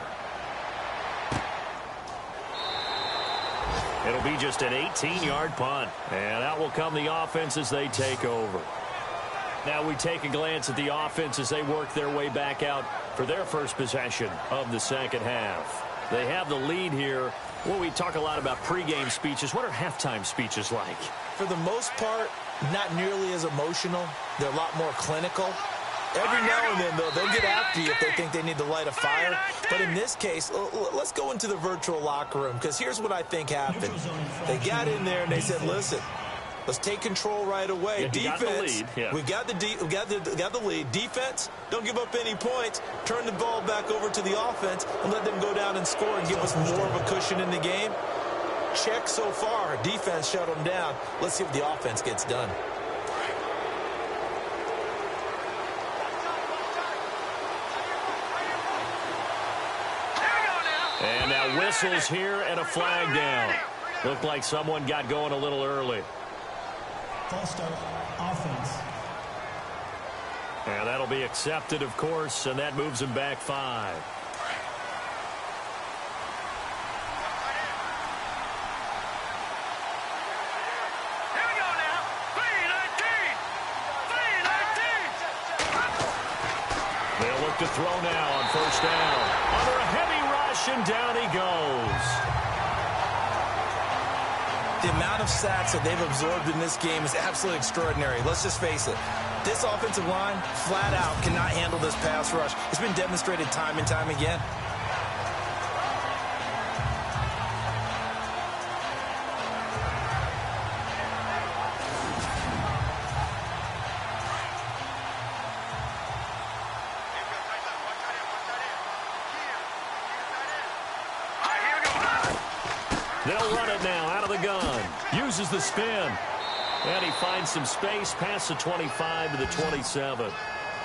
It'll be just an 18-yard punt. And out will come the offense as they take over. Now we take a glance at the offense as they work their way back out for their first possession of the second half. They have the lead here. Well, we talk a lot about pregame speeches. What are halftime speeches like? For the most part, not nearly as emotional. They're a lot more clinical. Every now and then, though, they'll get after you if they think they need to light a fire. But in this case, let's go into the virtual locker room, because here's what I think happened. They got in there and they said, listen, Let's take control right away. Yeah, Defense, we got the lead. we got the lead. Defense, don't give up any points. Turn the ball back over to the offense and let them go down and score and give us more of a cushion in the game. Check so far. Defense shut them down. Let's see if the offense gets done. And now whistles here and a flag down. Looked like someone got going a little early. False start, offense. And that'll be accepted, of course, and that moves him back 5. Here we go now. 3-19. They'll look to throw now on first down. Under a heavy rush, and down he goes. The amount of sacks that they've absorbed in this game is absolutely extraordinary. Let's just face it. This offensive line, flat out, cannot handle this pass rush. It's been demonstrated time and time again. They'll run it now out of the gun. Uses the spin. And he finds some space past the 25 to the 27.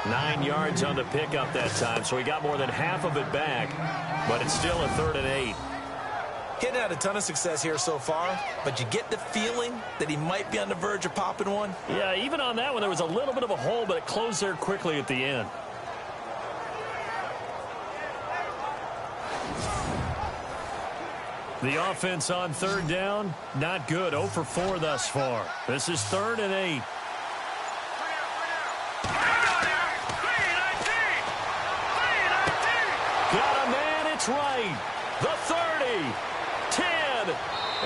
9 yards on the pickup that time, so he got more than half of it back. But it's still a 3rd and 8. He hadn't had a ton of success here so far, but you get the feeling that he might be on the verge of popping one. Yeah, even on that one, there was a little bit of a hole, but it closed there quickly at the end. The offense on 3rd down, not good. 0 for 4 thus far. This is 3rd and 8. Got a man, it's right. The 30, 10,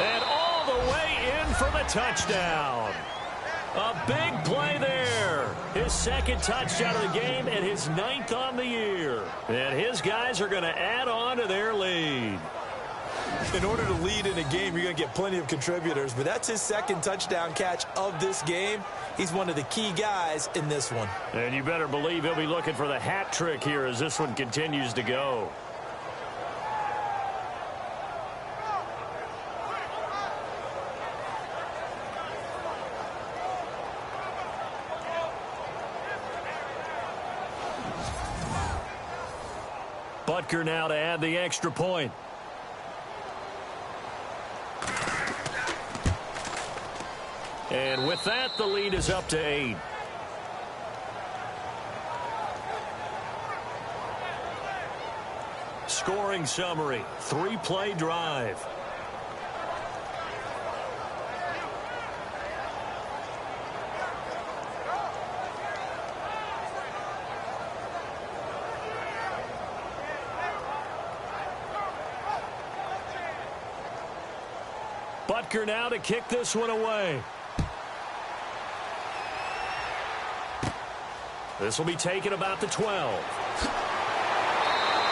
and all the way in for the touchdown. A big play there. His 2nd touchdown of the game and his 9th on the year. And his guys are going to add on to their lead. In order to lead in a game, you're going to get plenty of contributors, but that's his 2nd touchdown catch of this game. He's one of the key guys in this one. And you better believe he'll be looking for the hat trick here as this one continues to go. Butker now to add the extra point. And with that, the lead is up to 8. Scoring summary, 3-play drive. Butker now to kick this one away. This will be taken about the 12.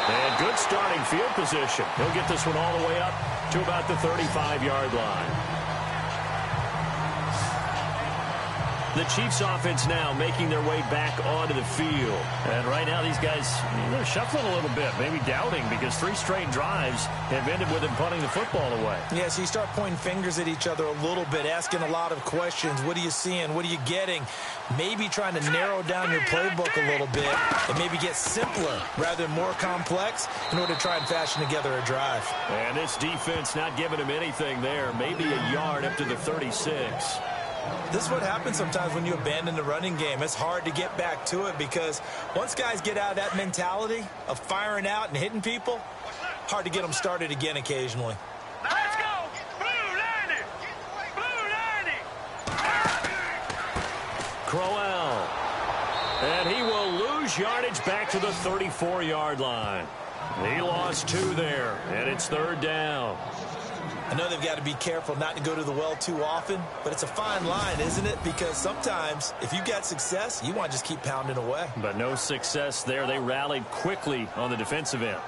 And good starting field position. He'll get this one all the way up to about the 35-yard line. The Chiefs offense now making their way back onto the field. And right now these guys, they're shuffling a little bit, maybe doubting, because 3 straight drives have ended with them punting the football away. Yeah, so you start pointing fingers at each other a little bit, asking a lot of questions. What are you seeing? What are you getting? Maybe trying to narrow down your playbook a little bit and maybe get simpler rather than more complex in order to try and fashion together a drive. And this defense not giving him anything there. Maybe a yard up to the 36. This is what happens sometimes when you abandon the running game. It's hard to get back to it because once guys get out of that mentality of firing out and hitting people, hard to get them started again occasionally. Let's go. Blue 90. Blue 90. Crowell. And he will lose yardage back to the 34-yard line. He lost 2 there, and it's 3rd down. I know they've got to be careful not to go to the well too often, but it's a fine line, isn't it? Because sometimes if you got success, you want to just keep pounding away. But no success there. They rallied quickly on the defensive end.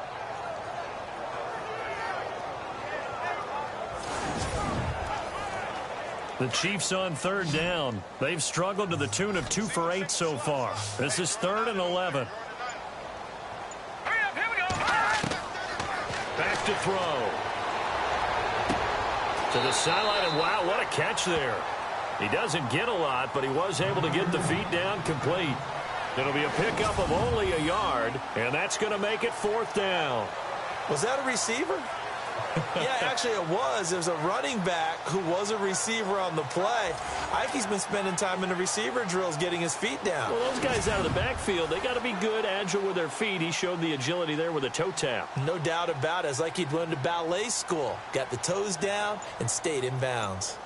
The Chiefs on third down. They've struggled to the tune of 2 for 8 so far. This is 3rd and 11. Hurry up, here we go. Back to throw. To the sideline, and wow, what a catch there. He doesn't get a lot, but he was able to get the feet down complete. It'll be a pickup of only a yard, and that's going to make it 4th down. Was that a receiver? Yeah, actually it was. There's a running back who was a receiver on the play. I think he's been spending time in the receiver drills getting his feet down. Well, those guys out of the backfield, they got to be good, agile with their feet. He showed the agility there with a toe tap. No doubt about it. It's like he'd went to ballet school. Got the toes down and stayed in bounds.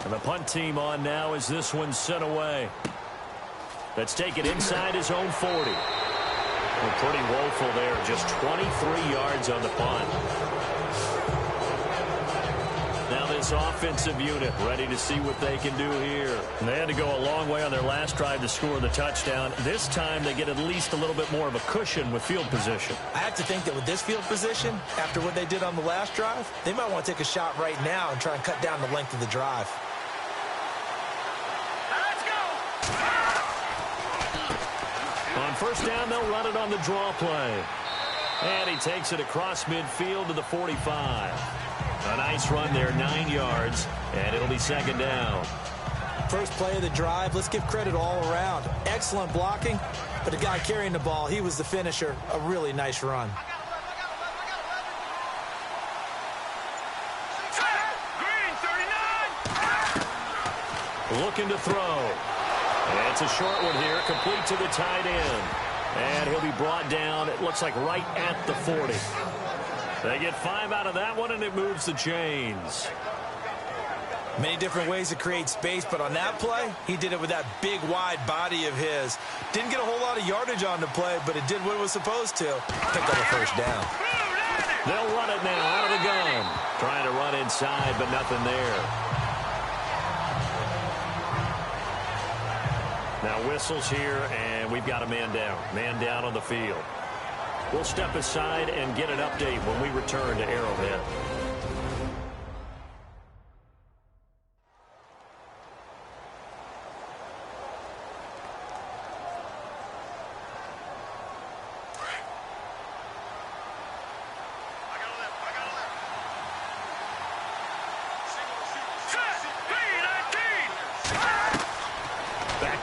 And the punt team on now as this one's sent away. Let's take it inside his own 40. Well, pretty woeful there. Just 23 yards on the punt. Now this offensive unit ready to see what they can do here. And they had to go a long way on their last drive to score the touchdown. This time they get at least a little bit more of a cushion with field position. I have to think that with this field position, after what they did on the last drive, they might want to take a shot right now and try and cut down the length of the drive. On first down, they'll run it on the draw play. And he takes it across midfield to the 45. A nice run there, 9 yards, and it'll be 2nd down. First play of the drive, let's give credit all around. Excellent blocking, but the guy carrying the ball, he was the finisher. A really nice run. Green, 39. Looking to throw. And it's a short one here, complete to the tight end. And he'll be brought down, it looks like right at the 40. They get 5 out of that one, and it moves the chains. Many different ways to create space, but on that play, he did it with that big, wide body of his. Didn't get a whole lot of yardage on the play, but it did what it was supposed to. Pick up a first down. They'll run it now out of the gun. Trying to run inside, but nothing there. Now whistles here, and we've got a man down. Man down on the field. We'll step aside and get an update when we return to Arrowhead.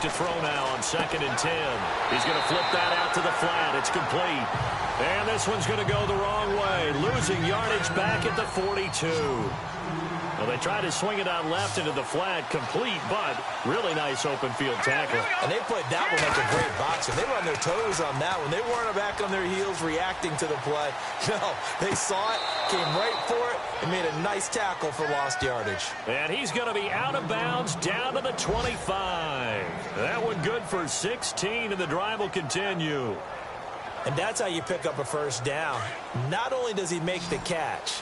To throw now on 2nd and 10. He's going to flip that out to the flat. It's complete. And this one's going to go the wrong way. Losing yardage back at the 42. Well, they tried to swing it out left into the flat. Complete, but really nice open field tackle. And they played that one like a great boxer. They were on their toes on that one. They weren't back on their heels reacting to the play. No, they saw it, came right for it, and made a nice tackle for lost yardage. And he's going to be out of bounds down to the 25. That one good for 16, and the drive will continue. And that's how you pick up a first down. Not only does he make the catch,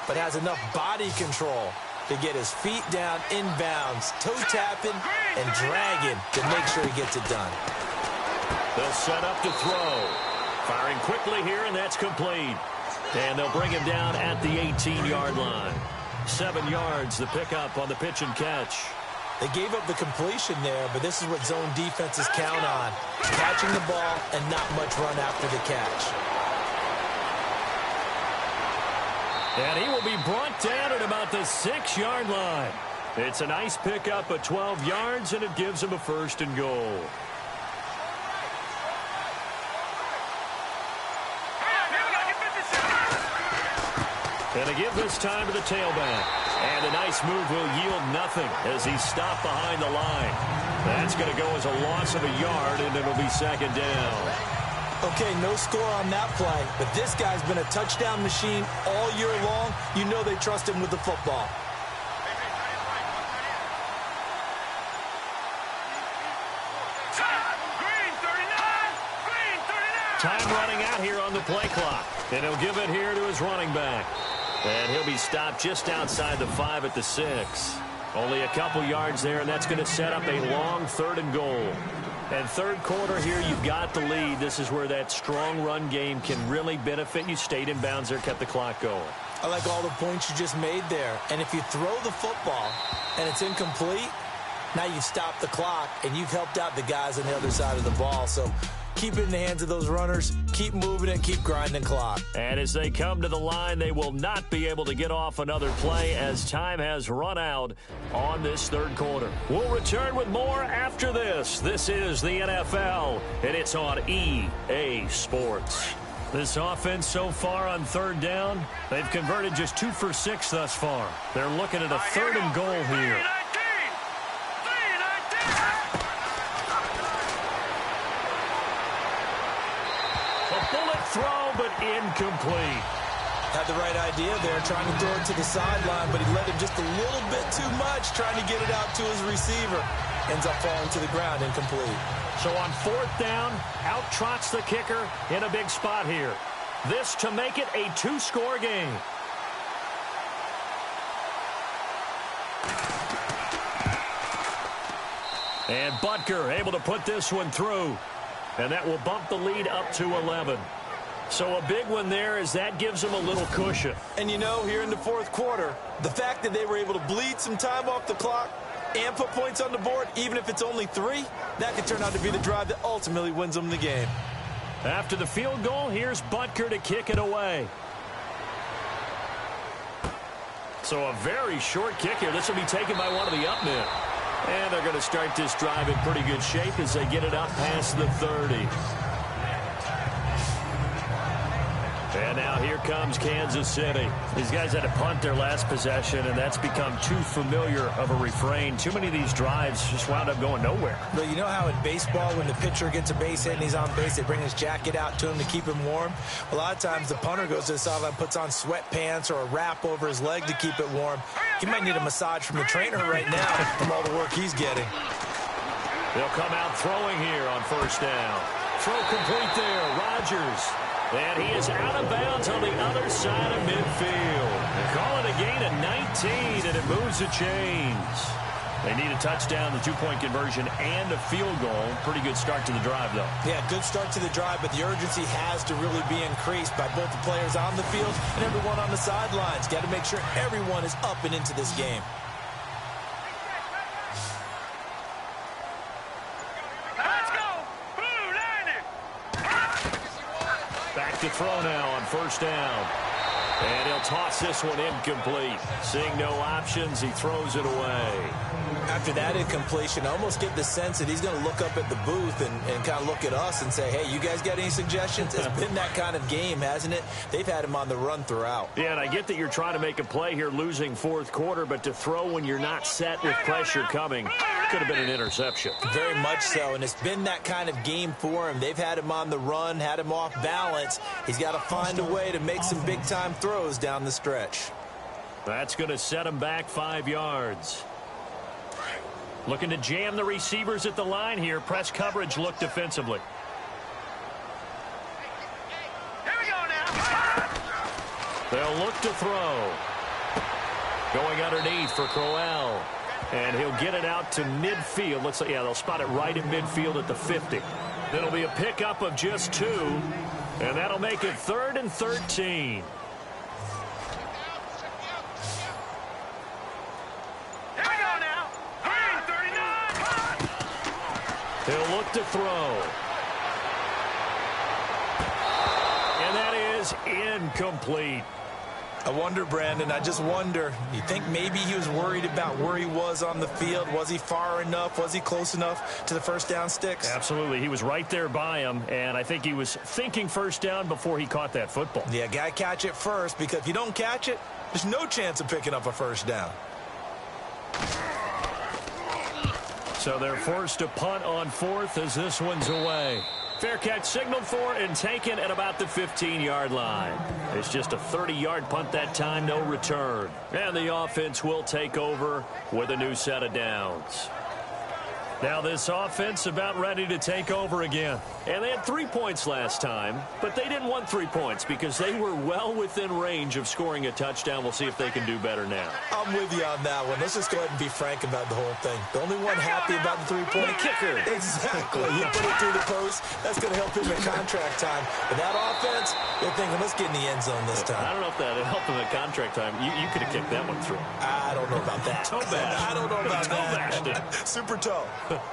but has enough body control to get his feet down inbounds, toe tapping and dragging to make sure he gets it done. They'll set up to throw. Firing quickly here, and that's complete. And they'll bring him down at the 18-yard line. 7 yards, the pickup on the pitch and catch. They gave up the completion there, but this is what zone defenses count on. Catching the ball and not much run after the catch. And he will be brought down at about the 6-yard line. It's a nice pickup of 12 yards, and it gives him a 1st and goal. And they give this time to the tailback. And a nice move will yield nothing as he's stopped behind the line. That's going to go as a loss of a yard, and it'll be 2nd down. Okay, no score on that play, but this guy's been a touchdown machine all year long. You know they trust him with the football. Time running out here on the play clock. And he'll give it here to his running back. And he'll be stopped just outside the 5 at the 6. Only a couple yards there, and that's going to set up a long 3rd and goal. And 3rd quarter here, you've got the lead. This is where that strong run game can really benefit you. Stayed in bounds there, kept the clock going. I like all the points you just made there. And if you throw the football and it's incomplete, now you've stopped the clock and you've helped out the guys on the other side of the ball. So keep it in the hands of those runners. Keep moving it. Keep grinding clock. And as they come to the line, they will not be able to get off another play as time has run out on this third quarter. We'll return with more after this. This is the NFL, and it's on EA Sports. This offense so far on third down, they've converted just 2 for 6 thus far. They're looking at a third and goal here. Throw, but incomplete. Had the right idea there, trying to throw it to the sideline, but he let him just a little bit too much, trying to get it out to his receiver. Ends up falling to the ground, incomplete. So on fourth down, out trots the kicker in a big spot here. This to make it a 2-score game. And Butker able to put this one through. And that will bump the lead up to 11. So a big one there as that gives them a little cushion. And you know, here in the fourth quarter, the fact that they were able to bleed some time off the clock and put points on the board, even if it's only 3, that could turn out to be the drive that ultimately wins them the game. After the field goal, here's Butker to kick it away. So a very short kick here. This will be taken by one of the up men. And they're going to start this drive in pretty good shape as they get it up past the 30. And now here comes Kansas City. These guys had to punt their last possession, and that's become too familiar of a refrain. Too many of these drives just wound up going nowhere. But you know how in baseball, when the pitcher gets a base hit and he's on base, they bring his jacket out to him to keep him warm? A lot of times the punter goes to the sideline, puts on sweatpants or a wrap over his leg to keep it warm. He might need a massage from the trainer right now from all the work he's getting. They'll come out throwing here on first down. Throw complete there. Rodgers. And he is out of bounds on the other side of midfield. They call it a gain of 19, and it moves the chains. They need a touchdown, the 2-point conversion, and a field goal. Pretty good start to the drive, though. Yeah, good start to the drive, but the urgency has to really be increased by both the players on the field and everyone on the sidelines. Got to make sure everyone is up and into this game. To throw now on first down. And he'll toss this one incomplete. Seeing no options, he throws it away. After that incompletion, I almost get the sense that he's going to look up at the booth and kind of look at us and say, hey, you guys got any suggestions? It's been that kind of game, hasn't it? They've had him on the run throughout. Yeah, and I get that you're trying to make a play here losing fourth quarter, but to throw when you're not set with pressure coming could have been an interception. Very much so, and it's been that kind of game for him. They've had him on the run, had him off balance. He's got to find a way to make some big-time throws down the stretch. That's going to set him back 5 yards. Looking to jam the receivers at the line here. Press coverage look defensively. Here we go now. They'll look to throw. Going underneath for Crowell. And he'll get it out to midfield. Let's say, yeah, they'll spot it right in midfield at the 50. It'll be a pickup of just 2. And that'll make it 3rd and 13. He'll look to throw. And that is incomplete. I wonder, Brandon, I just wonder, you think maybe he was worried about where he was on the field? Was he far enough? Was he close enough to the first down sticks? Absolutely. He was right there by him, and I think he was thinking first down before he caught that football. Yeah, got to catch it first, because if you don't catch it, there's no chance of picking up a first down. So they're forced to punt on 4th as this one's away. Fair catch signaled for and taken at about the 15-yard line. It's just a 30-yard punt that time, no return. And the offense will take over with a new set of downs. Now this offense about ready to take over again. And they had 3 points last time, but they didn't want 3 points because they were well within range of scoring a touchdown. We'll see if they can do better now. I'm with you on that one. Let's just go ahead and be frank about the whole thing. The only one happy about the 3-point kicker. Exactly. He put it through the post. That's going to help him in contract time. But that offense, they're thinking, let's get in the end zone this time. I don't know if that helped him at contract time. You could have kicked that one through. I don't know about that. Toe bash. I don't know about Toe that. Super toe. But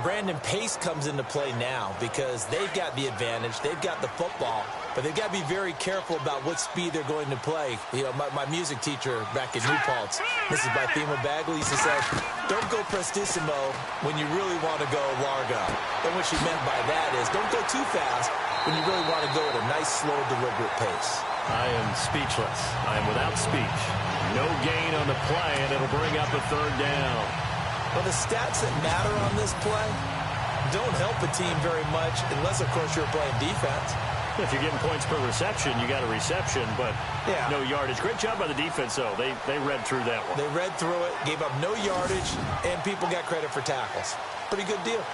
Brandon Pace comes into play now because they've got the advantage. They've got the football, but they've got to be very careful about what speed they're going to play. You know, my music teacher back in New Paltz, Mrs. Bythema Bagley, used to say, don't go prestissimo when you really want to go largo. And what she meant by that is don't go too fast when you really want to go at a nice, slow, deliberate pace. I am speechless. I am without speech. No gain on the play, and it'll bring up a 3rd down. Well, the stats that matter on this play don't help a team very much unless, of course, you're playing defense. If you're getting points per reception, you got a reception, but no yardage. Great job by the defense, though. They read through that one. They read through it, gave up no yardage, and people got credit for tackles. Pretty good deal.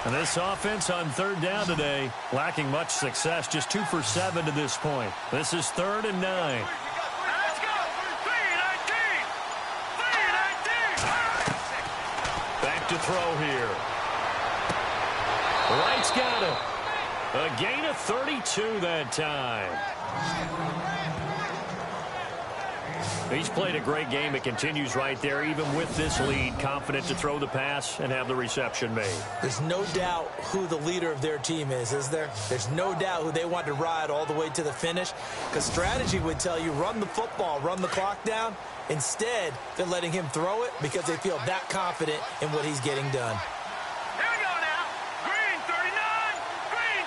And this offense on 3rd down today, lacking much success, just 2 for 7 to this point. This is 3rd and 9. Let's go. 3-19. Back to throw here. Wright's got it. A gain of 32 that time. He's played a great game. It continues right there, even with this lead, confident to throw the pass and have the reception made. There's no doubt who the leader of their team is there? There's no doubt who they want to ride all the way to the finish, because strategy would tell you run the football, run the clock down. Instead, they're letting him throw it because they feel that confident in what he's getting done. Here we go now. Green 39. Green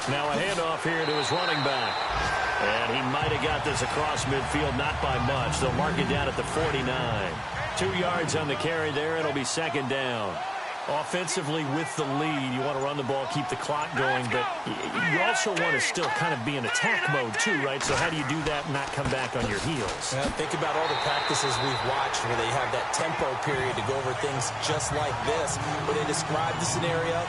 39. Now a handoff here to his running back. And he might have got this across midfield, not by much. They'll mark it down at the 49. 2 yards on the carry there. It'll be 2nd down. Offensively, with the lead, you want to run the ball, keep the clock going, but you also want to still kind of be in attack mode too, right? So how do you do that and not come back on your heels? Well, think about all the practices we've watched where they have that tempo period to go over things just like this, where they describe the scenario,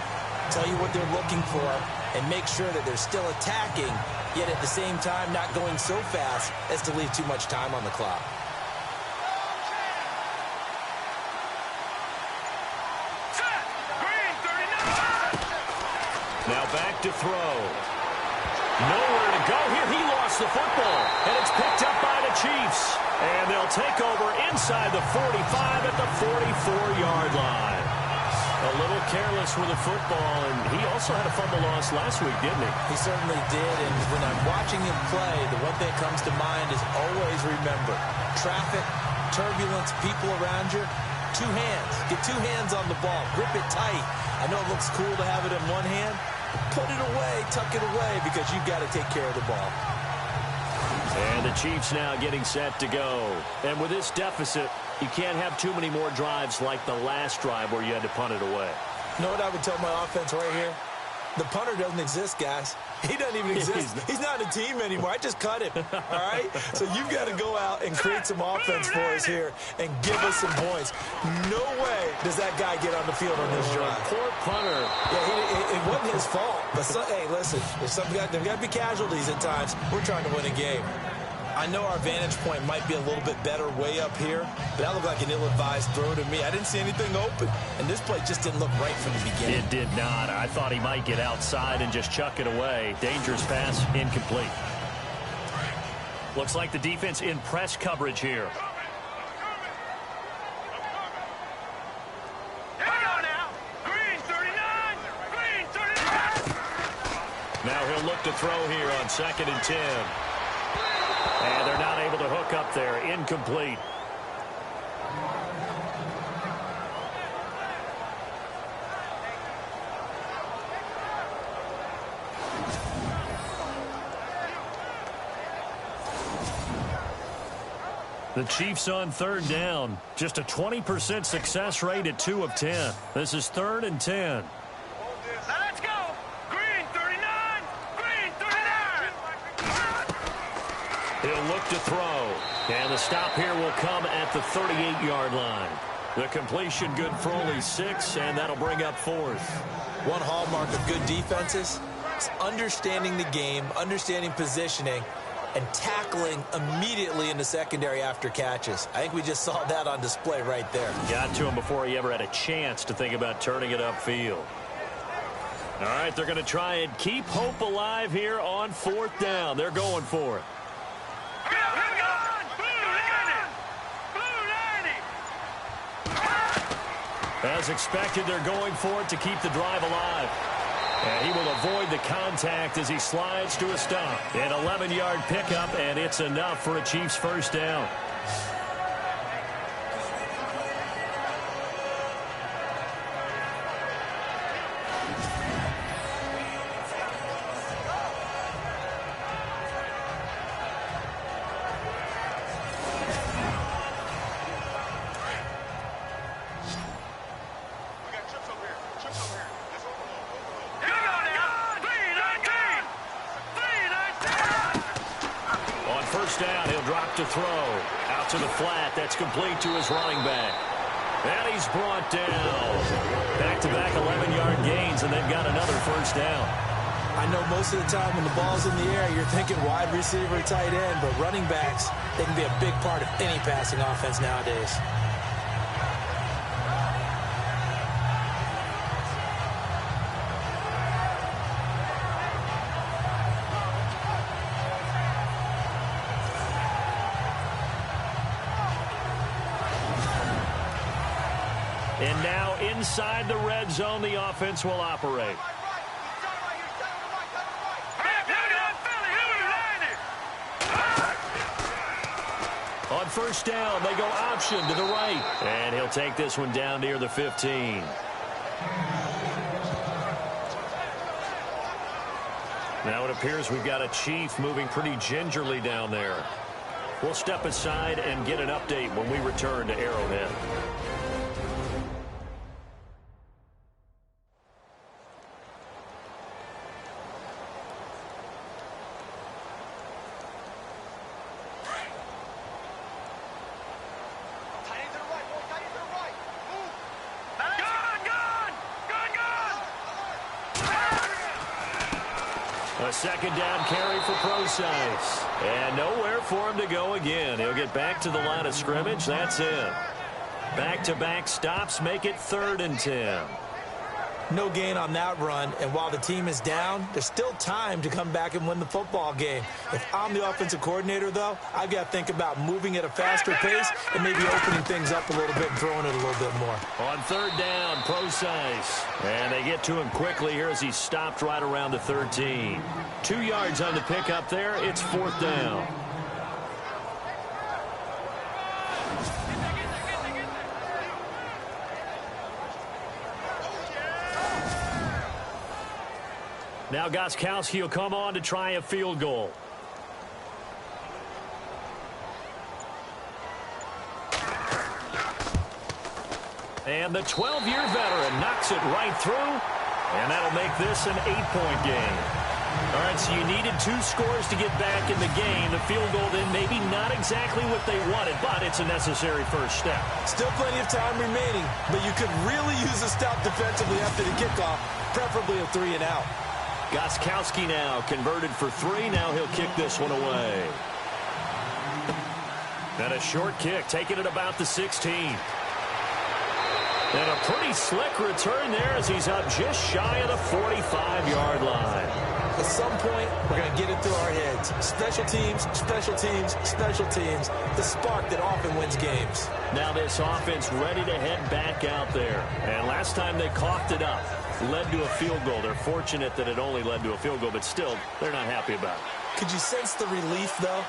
tell you what they're looking for, and make sure that they're still attacking, yet at the same time not going so fast as to leave too much time on the clock. Set. Green 39. Now back to throw. Nowhere to go here. He lost the football, and it's picked up by the Chiefs. And they'll take over inside the 45 at the 44-yard line. A little careless with the football, and he also had a fumble loss last week, didn't he? He certainly did, and when I'm watching him play, the one thing that comes to mind is always remember, traffic, turbulence, people around you, 2 hands. Get 2 hands on the ball. Grip it tight. I know it looks cool to have it in one hand. Put it away, tuck it away, because you've got to take care of the ball. And the Chiefs now getting set to go. And with this deficit, you can't have too many more drives like the last drive where you had to punt it away. You know what I would tell my offense right here? The punter doesn't exist, guys. He doesn't even exist. He's not a team anymore. I just cut him, all right? So you've got to go out and create some offense for us here and give us some points. No way does that guy get on the field on this drive. Poor punter. Yeah, it wasn't his fault. But, hey, listen, there's got to be casualties at times. We're trying to win a game. I know our vantage point might be a little bit better way up here, but that looked like an ill-advised throw to me. I didn't see anything open, and this play just didn't look right from the beginning. It did not. I thought he might get outside and just chuck it away. Dangerous pass, incomplete. Looks like the defense in press coverage here. Here we go now. Green 39. Green 39. Now he'll look to throw here on 2nd and 10. And they're not able to hook up there. Incomplete. The Chiefs on 3rd down. Just a 20% success rate at 2 of 10. This is 3rd and 10. Let's go. Green 39. Green 39. He'll look to throw. And the stop here will come at the 38-yard line. The completion good for only 6, and that'll bring up 4th. One hallmark of good defenses is understanding the game, understanding positioning, and tackling immediately in the secondary after catches. I think we just saw that on display right there. Got to him before he ever had a chance to think about turning it upfield. All right, they're going to try and keep hope alive here on 4th down. They're going for it. As expected, they're going for it to keep the drive alive. And he will avoid the contact as he slides to a stop. An 11-yard pickup, and it's enough for a Chiefs first down. To throw out to the flat. That's complete to his running back, and he's brought down. Back-to-back 11-yard gains, and they've got another first down. I know most of the time when the ball's in the air, you're thinking wide receiver, tight end, but running backs, they can be a big part of any passing offense nowadays. And now inside the red zone, the offense will operate. On first down, they go option to the right. And he'll take this one down near the 15. Now it appears we've got a Chief moving pretty gingerly down there. We'll step aside and get an update when we return to Arrowhead. A second down carry for Procise. And nowhere for him to go again. He'll get back to the line of scrimmage. That's it. Back-to-back stops make it 3rd and 10. No gain on that run, and while the team is down, there's still time to come back and win the football game. If I'm the offensive coordinator, though, I've got to think about moving at a faster pace and maybe opening things up a little bit and throwing it a little bit more. On 3rd down, Procise. And they get to him quickly here as he stopped right around the 13. 2 yards on the pickup there. It's 4th down. Now Gostkowski will come on to try a field goal. And the 12-year veteran knocks it right through, and that'll make this an 8-point game. All right, so you needed 2 scores to get back in the game. The field goal then maybe not exactly what they wanted, but it's a necessary first step. Still plenty of time remaining, but you could really use a stop defensively after the kickoff, preferably a 3-and-out. Gostkowski now converted for 3. Now he'll kick this one away. And a short kick, taking it about the 16. And a pretty slick return there as he's up just shy of the 45-yard line. At some point, we're going to get it through our heads. Special teams, special teams, special teams. The spark that often wins games. Now this offense ready to head back out there. And last time they coughed it up, led to a field goal. They're fortunate that it only led to a field goal, but still, they're not happy about it. Could you sense the relief, though,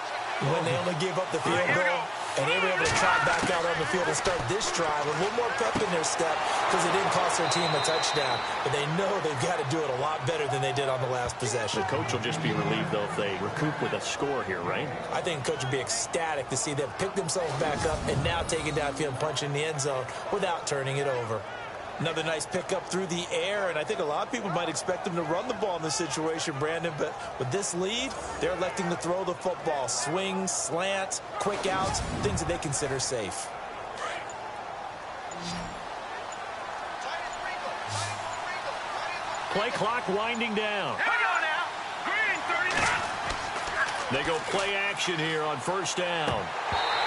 when they only gave up the field goal? And they were able to trot back out on the field and start this drive with a little more pep in their step because it didn't cost their team a touchdown. But they know they've got to do it a lot better than they did on the last possession. The coach will just be relieved, though, if they recoup with a score here, right? I think the coach would be ecstatic to see them pick themselves back up and now take it downfield and punch in the end zone without turning it over. Another nice pickup through the air, and I think a lot of people might expect them to run the ball in this situation, Brandon, but with this lead, they're electing to throw the football. Swings, slants, quick outs, things that they consider safe. Play clock winding down. Here we go now. Green, 39. They go play action here on first down.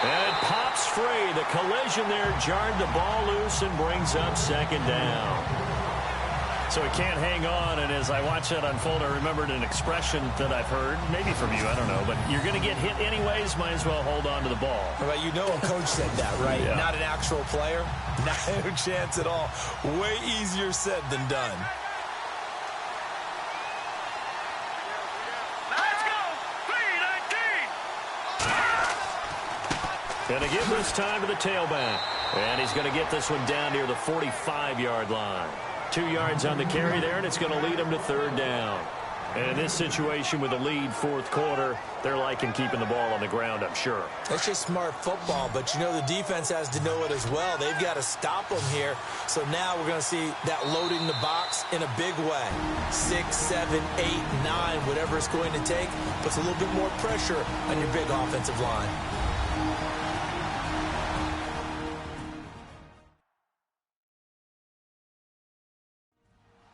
And it pops free. The collision there jarred the ball loose and brings up second down. So it can't hang on, and as I watch that unfold, I remembered an expression that I've heard, maybe from you, I don't know, but you're going to get hit anyways, might as well hold on to the ball. Well, you know a coach said that, right? Yeah. Not an actual player. No chance at all. Way easier said than done. Let's go. 3-19. Going to give this time to the tailback. And he's going to get this one down near the 45-yard line. 2 yards on the carry there, and it's going to lead him to third down. And in this situation with a lead fourth quarter, they're liking keeping the ball on the ground, I'm sure. That's just smart football, but you know the defense has to know it as well. They've got to stop them here. So now we're going to see that loading the box in a big way. 6, 7, 8, 9, whatever it's going to take, puts a little bit more pressure on your big offensive line.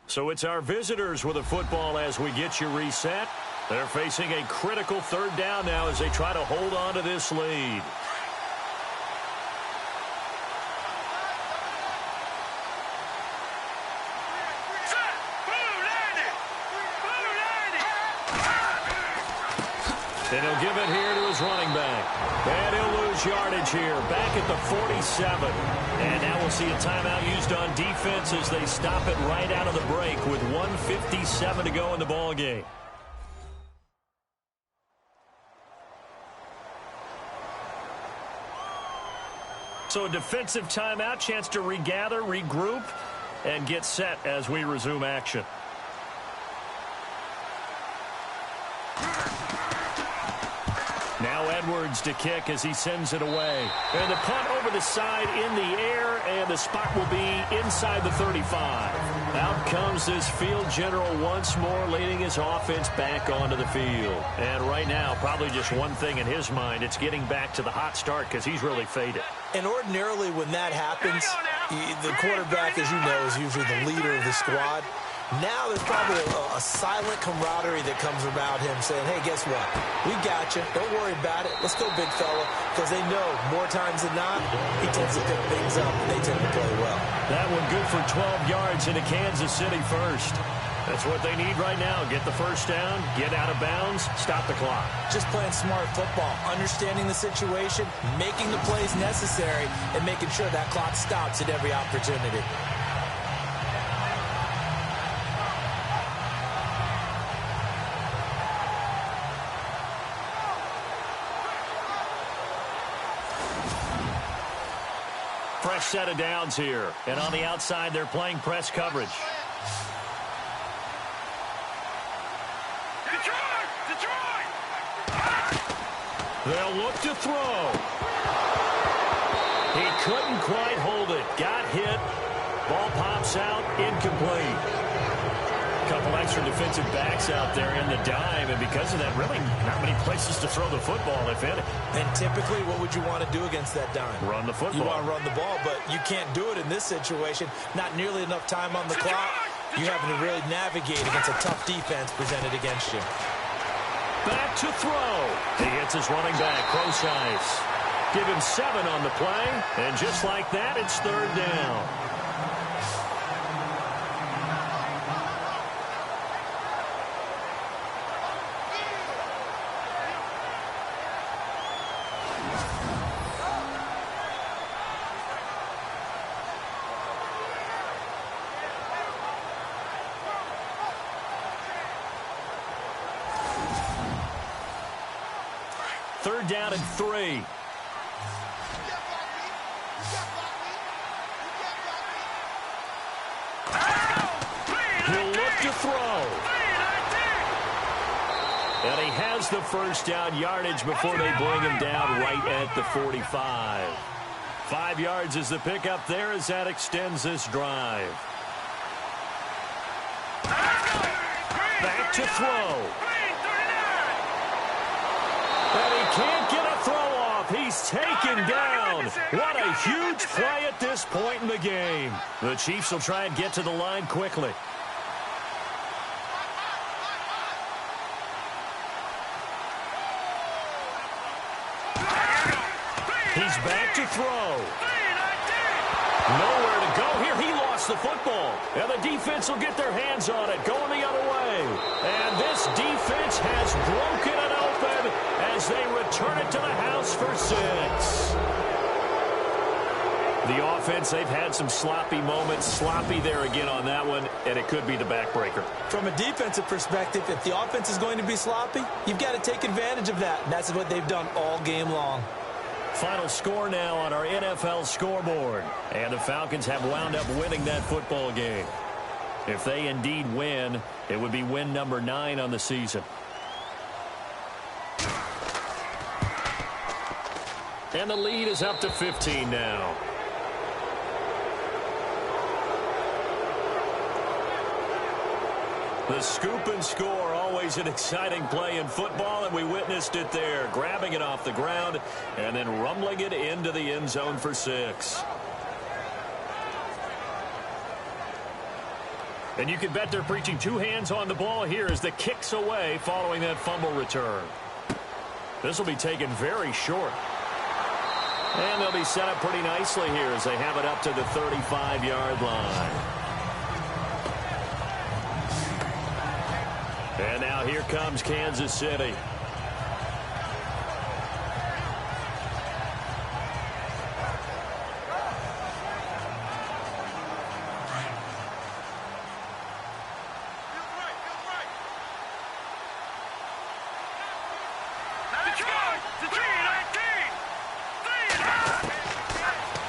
So it's our visitors with the football as we get you reset. They're facing a critical third down now as they try to hold on to this lead. Set. Blue 90. Blue 90. And he'll give it here to his running back. And he'll lose yardage here, back at the 47. And now we'll see a timeout used on defense as they stop it right out of the break with 1:57 to go in the ball game. So a defensive timeout, chance to regather, regroup, and get set as we resume action. Now Edwards to kick as he sends it away. And the punt over the side in the air, and the spot will be inside the 35. Out comes this field general once more, leading his offense back onto the field. And right now, probably just one thing in his mind, it's getting back to the hot start because he's really faded. And ordinarily when that happens, the quarterback, as you know, is usually the leader of the squad. Now there's probably a silent camaraderie that comes about him saying, hey, guess what? We got you. Don't worry about it. Let's go, big fella. Because they know more times than not, he tends to pick things up and they tend to play well. That one good for 12 yards into Kansas City first. That's what they need right now. Get the first down, get out of bounds, stop the clock. Just playing smart football, understanding the situation, making the plays necessary, and making sure that clock stops at every opportunity. Fresh set of downs here. And on the outside, they're playing press coverage. Detroit! Detroit! They'll look to throw. He couldn't quite hold it. Got hit. Ball pops out. Incomplete. Couple extra defensive backs out there in the dime, and because of that, really not many places to throw the football, if any. And typically, what would you want to do against that dime? Run the football. You want to run the ball, but you can't do it in this situation. Not nearly enough time on the clock. You're having to really navigate against a tough defense presented against you. Back to throw. He hits his running back, close ice. Give him 7 on the play, and just like that, it's third down. Third down and 3. He'll look to throw. And he has the first down yardage before they bring him down right at the 45. 5 yards is the pickup there as that extends this drive. Back to throw. And he can't get a throw off. He he's taken down. What a huge play at this point in the game. The Chiefs will try and get to the line quickly. He's back to throw. Nowhere to go here. He lost the football. And the defense will get their hands on it, going the other way. And this defense has broken it open as they return it to the house for 6. The offense, they've had some sloppy moments. Sloppy there again on that one, and it could be the backbreaker. From a defensive perspective, if the offense is going to be sloppy, you've got to take advantage of that. And that's what they've done all game long. Final score now on our NFL scoreboard. And the Falcons have wound up winning that football game. If they indeed win, it would be win number 9 on the season. And the lead is up to 15 now. The scoop and score, always an exciting play in football, and we witnessed it there. Grabbing it off the ground and then rumbling it into the end zone for 6. And you can bet they're preaching 2 hands on the ball here as the kick's away following that fumble return. This will be taken very short. And they'll be set up pretty nicely here as they have it up to the 35-yard line. And now here comes Kansas City.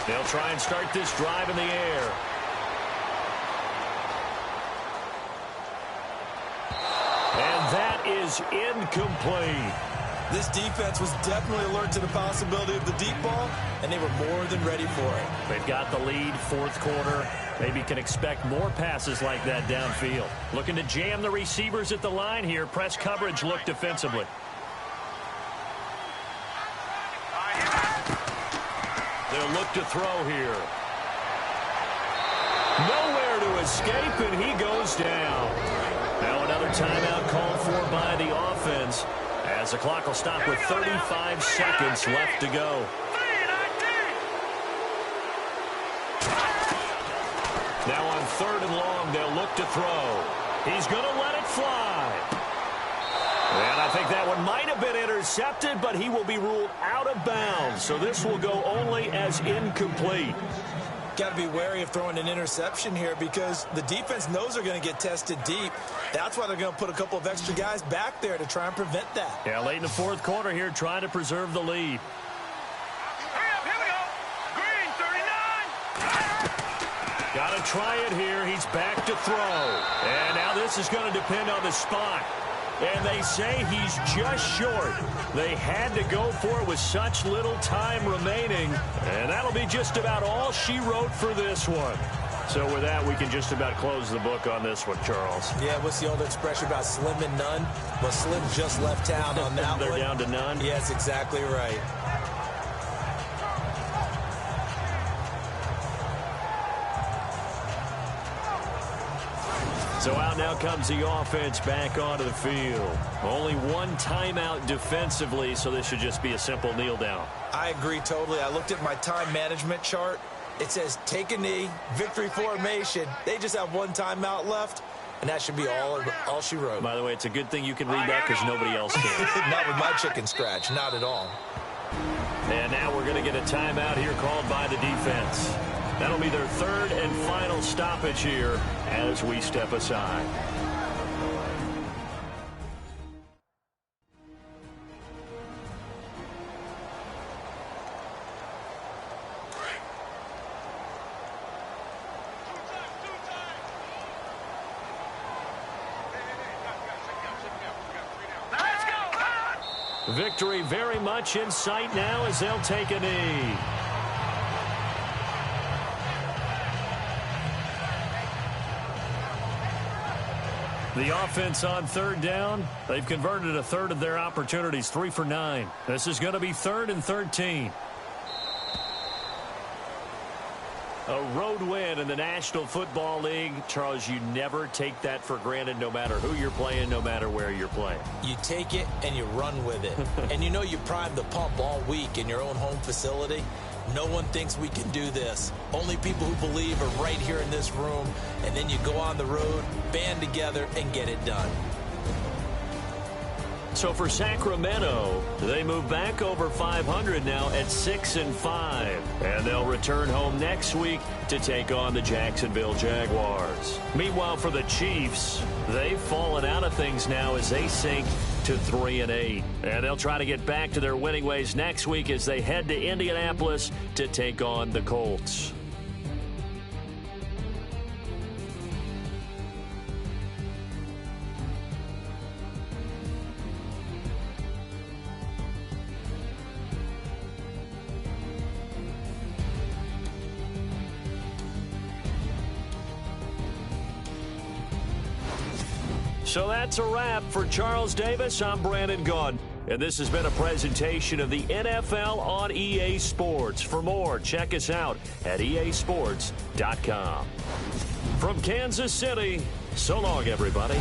They'll try and start this drive in the air. That is incomplete. This defense was definitely alert to the possibility of the deep ball, and they were more than ready for it. They've got the lead, 4th quarter. Maybe can expect more passes like that downfield. Looking to jam the receivers at the line here. Press coverage look defensively. They'll look to throw here. Nowhere to escape, and he goes down. Now another timeout called for by the offense as the clock will stop with 35 seconds left to go. Now on 3rd and long, they'll look to throw. He's going to let it fly. And I think that one might have been intercepted, but he will be ruled out of bounds. So this will go only as incomplete. Got to be wary of throwing an interception here because the defense knows they're going to get tested deep. That's why they're going to put a couple of extra guys back there to try and prevent that. Yeah, late in the 4th quarter here, trying to preserve the lead. Here we go. Green, 39. Got to try it here. He's back to throw. And now this is going to depend on the spot. And they say he's just short. They had to go for it with such little time remaining. And that'll be just about all she wrote for this one. So with that, we can just about close the book on this one, Charles. Yeah, what's the old expression about slim and none? Well, Slim just left town on that They're one. down to none? Yes, exactly right. So out now comes the offense back onto the field. Only one timeout defensively, so this should just be a simple kneel down. I agree totally. I looked at my time management chart. It says take a knee, victory formation. They just have one timeout left, and that should be all she wrote. By the way, it's a good thing you can read that because nobody else can. Not with my chicken scratch, not at all. And now we're going to get a timeout here called by the defense. That'll be their 3rd and final stoppage here as we step aside. Victory very much in sight now as they'll take a knee. The offense on third down, they've converted a third of their opportunities, 3 for 9. This is going to be 3rd and 13. A road win in the National Football League. Charles, you never take that for granted no matter who you're playing, no matter where you're playing. You take it and you run with it. And you know you primed the pump all week in your own home facility. No one thinks we can do this. Only people who believe are right here in this room. And then you go on the road, band together, and get it done. So for Sacramento, they move back over 500 now at 6-5. And they'll return home next week to take on the Jacksonville Jaguars. Meanwhile, for the Chiefs, they've fallen out of things now as they sink to 3-8. And they'll try to get back to their winning ways next week as they head to Indianapolis to take on the Colts. So that's a wrap. For Charles Davis, I'm Brandon Gaudin. And this has been a presentation of the NFL on EA Sports. For more, check us out at easports.com. From Kansas City, so long, everybody.